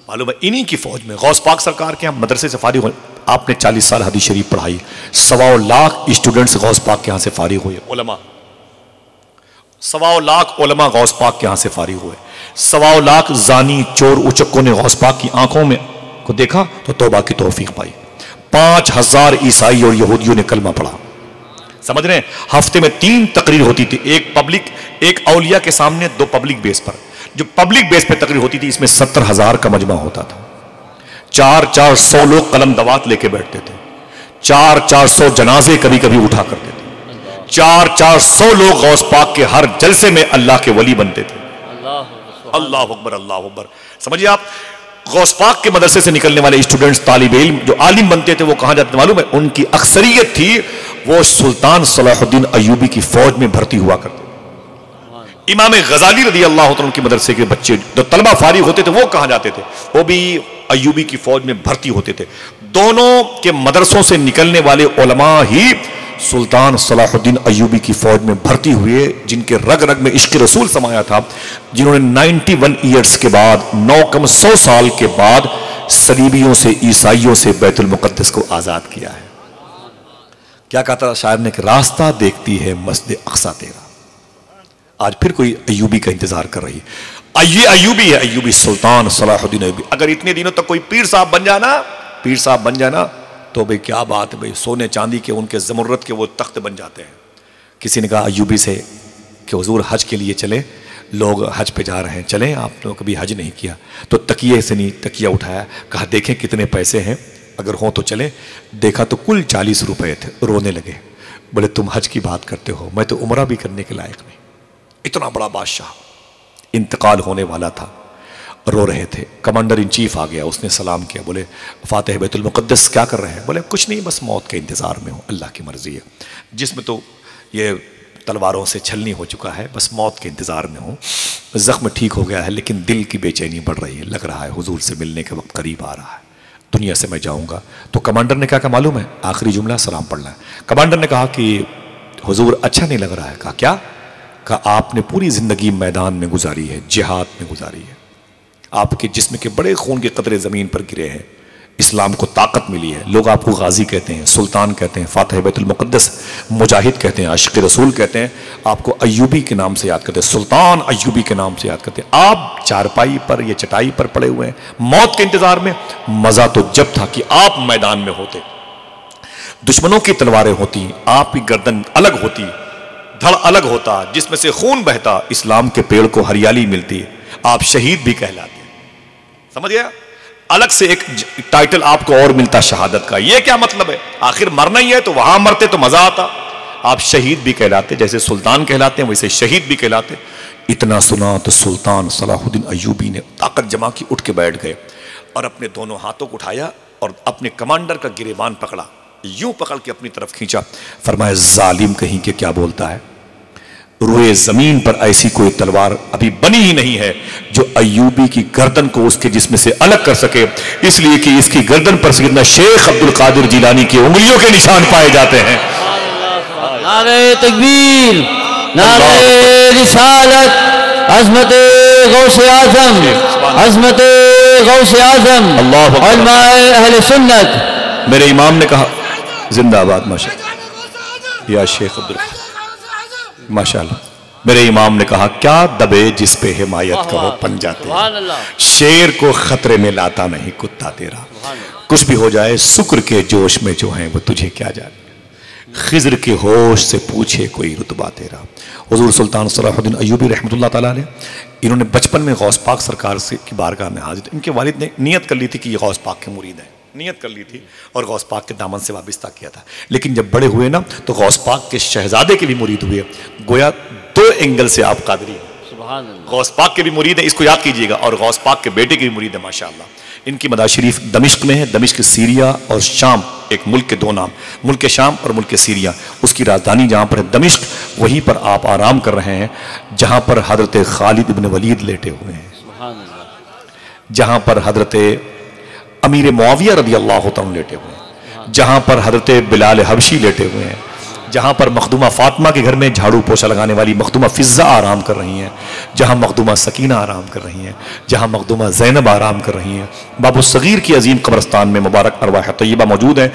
معلوم ہے انہی کی فوج میں غوث پاک سرکار کے ہم مدرسے سے فارغ ہوئے. آپ نے 40 سال حدیث شریف پڑھائی. 1.25 لاکھ اسٹوڈنٹس غوث پاک کے ہاں سے فارغ ہوئے. علماء 1.25 لاکھ علماء غوث پاک کے ہاں سے فارغ ہوئے. 1.25 لاکھ زانی چور اچکوں نے غوث پاک کی آنکھوں میں کو دیکھا تو توبہ کی توفیق پائی. 5000 عیسائی اور یہودیوں نے کلمہ پڑھا. سمجھ رہے ہیں؟ ہفتے میں 3 تقریر ہوتی تھی، ایک پبلک، ایک اولیاء کے سامنے، 2 پبلک بیس پر. جو پبلک بیس پہ تقریر ہوتی تھی اس میں 70,000 کا مجمع ہوتا تھا. 400 لوگ قلم دوات لے کے بیٹھتے تھے. 400 جنازے کبھی کبھی اٹھا کرتے تھے. 400 لوگ غوث پاک کے ہر جلسے میں اللہ کے ولی بنتے تھے. اللہ اکبر اللہ اکبر. سمجھیے آپ، غوث پاک کے مدرسے سے نکلنے والے اسٹوڈنٹس، طالب علم جو عالم بنتے تھے، وہ کہاں جاتے معلوم ہے؟ ان کی اکثریت تھی وہ سلطان صلاح الدین ایوبی کی فوج میں بھرتی ہوا کرتے. امام غزالی رضی اللہ عنہ کے مدرسے کے بچے جو طلبہ فارغ ہوتے تھے وہ کہاں جاتے تھے؟ وہ بھی ایوبی کی فوج میں بھرتی ہوتے تھے. دونوں کے مدرسوں سے نکلنے والے علماء ہی سلطان صلاح الدین ایوبی کی فوج میں بھرتی ہوئے، جن کے رگ رگ میں عشق رسول سمایا تھا، جنہوں نے 91 ایئرز کے بعد، 100 سال کے بعد صلیبیوں سے، عیسائیوں سے بیت المقدس کو آزاد کیا ہے. کیا کہتا تھا شاعر نے کہ راستہ دیکھتی ہے مسجد اقصی تیرا. آج پھر کوئی ایوبی کا انتظار کر رہی ہے. یہ ایوبی ہے، ایوبی سلطان صلاح الدین ایوبی. اگر اتنے دنوں تک کوئی پیر صاحب بن جانا تو بھئی کیا بات ہے بھئی، سونے چاندی کے ان کے زمرد کے وہ تخت بن جاتے ہیں. کسی نے کہا ایوبی سے کہ حضور حج کے لیے چلے، لوگ حج پہ جا رہے ہیں، چلیں، آپ نے کبھی حج نہیں کیا. تو تکیے سے نہیں، تکیہ اٹھایا، کہا دیکھیں کتنے پیسے ہیں، اگر ہوں تو چلیں. دیکھا تو کل 40 روپے تھے. رونے لگے، بولے تم حج کی بات کرتے ہو، میں تو عمرہ بھی کرنے کے لائق نہیں. اتنا بڑا بادشاہ انتقال ہونے والا تھا، رو رہے تھے. کمانڈر ان چیف آ گیا، اس نے سلام کیا، بولے فاتح بیت المقدس کیا کر رہے ہیں؟ بولے کچھ نہیں، بس موت کے انتظار میں ہوں، اللہ کی مرضی ہے. جسم تو یہ تلواروں سے چھلنی ہو چکا ہے، بس موت کے انتظار میں ہوں. زخم ٹھیک ہو گیا ہے لیکن دل کی بے چینی بڑھ رہی ہے، لگ رہا ہے حضور سے ملنے کا وقت قریب آ رہا ہے، دنیا سے میں جاؤں گا. تو کمانڈر نے کہا معلوم ہے، آخری جملہ سلام پڑھنا ہے. کمانڈر نے کہا کہ حضور اچھا نہیں لگ رہا ہے. کہا کیا؟ کہا آپ نے پوری زندگی میدان میں گزاری ہے، جہاد میں گزاری ہے، آپ کے جسم کے بڑے خون کے قطرے زمین پر گرے ہیں، اسلام کو طاقت ملی ہے. لوگ آپ کو غازی کہتے ہیں، سلطان کہتے ہیں، فاتح بیت المقدس، مجاہد کہتے ہیں، عاشق رسول کہتے ہیں. آپ کو ایوبی کے نام سے یاد کرتے ہیں، سلطان ایوبی کے نام سے یاد کرتے ہیں. آپ چارپائی پر یا چٹائی پر پڑے ہوئے ہیں موت کے انتظار میں. مزہ تو جب تھا کہ آپ میدان میں ہوتے، دشمنوں کی تلواریں ہوتی، آپ کی گردن الگ ہوتی، دھڑ الگ ہوتا، جس میں سے خون بہتا، اسلام کے پیڑ کو ہریالی ملتی، آپ شہید بھی کہلاتے. سمجھ گیا؟ الگ سے ایک ٹائٹل آپ کو اور ملتا شہادت کا. یہ کیا مطلب ہے؟ آخر مرنا ہی ہے تو وہاں مرتے تو مزہ آتا. آپ شہید بھی کہلاتے، جیسے سلطان کہلاتے ہیں ویسے شہید بھی کہلاتے. اتنا سنا تو سلطان صلاح الدین ایوبی نے طاقت جمع کی، اٹھ کے بیٹھ گئے اور اپنے دونوں ہاتھوں کو اٹھایا اور اپنے کمانڈر کا گریبان پکڑا، یوں پکڑ کے اپنی طرف کھینچا. فرمایا ظالم کہیں کہ کیا بولتا ہے، روئے زمین پر ایسی کوئی تلوار ابھی بنی ہی نہیں ہے جو ایوبی کی گردن کو اس کے جسم سے الگ کر سکے، اس لیے کہ اس کی گردن پر سیدنا شیخ عبد القادر جیلانی کی انگلیوں کے نشان پائے جاتے ہیں. نعرہ تکبیر، نعرہ رسالت، عظمت غوث اعظم، عظمت غوث اعظم، علماء اہل سنت. میرے امام نے کہا زندہ آباد ماشاءاللہ یا شیخ عبد القادر، ماشاءاللہ. میرے امام نے کہا کیا دبے جس پہ حمایت کا ہو پن جاتے ہیں، شیر کو خطرے میں لاتا نہیں کتا تیرا، کچھ بھی ہو جائے سکر کے جوش میں جو ہیں وہ تجھے کیا جانے، خضر کے ہوش سے پوچھے کوئی رتبہ تیرا. حضور سلطان صلاح الدین ایوبی رحمۃ اللہ تعالیٰ علیہ، انہوں نے بچپن میں غوث پاک سرکار کی بارگاہ میں حاضر، ان کے والد نے نیت کر لی تھی کہ یہ غوث پاک کے مرید ہیں، نیت کر لی تھی اور غوث پاک کے دامن سے وابستہ کیا تھا. لیکن جب بڑے ہوئے نا تو غوث پاک کے شہزادے کے بھی مرید ہوئے. گویا 2 اینگل سے آپ قادری ہیں، سبحان اللہ. غوث پاک کے بھی مرید ہیں، اس کو یاد کیجئے گا، اور غوث پاک کے بیٹے کے بھی مرید ہیں ماشاءاللہ. ان کی مدار شریف دمشق میں ہے. دمشق سیریا اور شام، ایک ملک کے 2 نام، ملک شام اور ملک سیریا. اس کی راجدھانی جہاں پر ہے دمشق، وہیں پر آپ آرام کر رہے ہیں جہاں پر حضرت خالد ابن ولید لیٹے ہوئے ہیں، سبحان اللہ. جہاں پر حضرت امیر معاویہ رضی اللہ عنہ لیٹے ہوئے ہیں، جہاں پر حضرت بلال حبشی لیٹے ہوئے ہیں، جہاں پر مخدومہ فاطمہ کے گھر میں جھاڑو پوچھا لگانے والی مخدومہ فضہ آرام کر رہی ہیں، جہاں مخدومہ سکینہ آرام کر رہی ہیں، جہاں مخدومہ زینب آرام کر رہی ہیں. باب الصغیر کی عظیم قبرستان میں مبارک ارواح طیبہ موجود ہیں.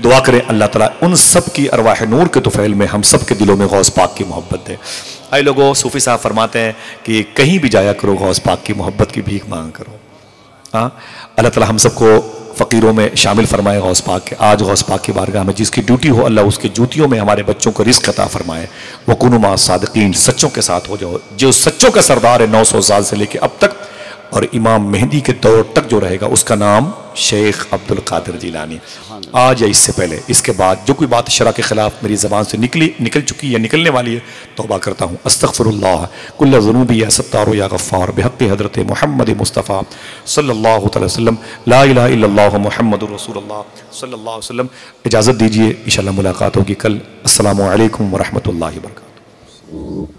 دعا کریں اللہ تعالیٰ ان سب کی ارواح نور کے طفیل میں ہم سب کے دلوں میں غوث پاک کی محبت دے. اے لوگوں، صوفی صاحب فرماتے ہیں کہ کہیں بھی جایا کرو غوث پاک کی محبت کی بھیک مانگ کرو. اللہ تعالیٰ ہم سب کو فقیروں میں شامل فرمائے غوث پاک کے. آج غوث پاک کی بارگاہ میں جس کی ڈیوٹی ہو، اللہ اس کی جوتیوں میں ہمارے بچوں کو رزق عطا فرمائے. وَكُونُوا مَعَ الصَّادِقِينَ، سچوں کے ساتھ ہو جاؤ. جو سچوں کا سردار ہے 900 سال سے لے کے اب تک، اور امام مہدی کے دور تک جو رہے گا، اس کا نام شیخ عبد القادر جیلانی. آج یا اس سے پہلے، اس کے بعد جو کوئی بات شرع کے خلاف میری زبان سے نکل چکی یا نکلنے والی ہے، توبہ کرتا ہوں. استغفر اللہ کل ذنوبی یا ستار یا غفار بحق حضرت محمد مصطفیٰ صلی اللہ علیہ وسلم. لا الہ الا اللہ محمد رسول اللہ صلی اللہ علیہ وسلم. اجازت دیجیے، انشاءاللہ ملاقات ہوگی کل. السلام علیکم ورحمۃ اللہ وبرکاتہ.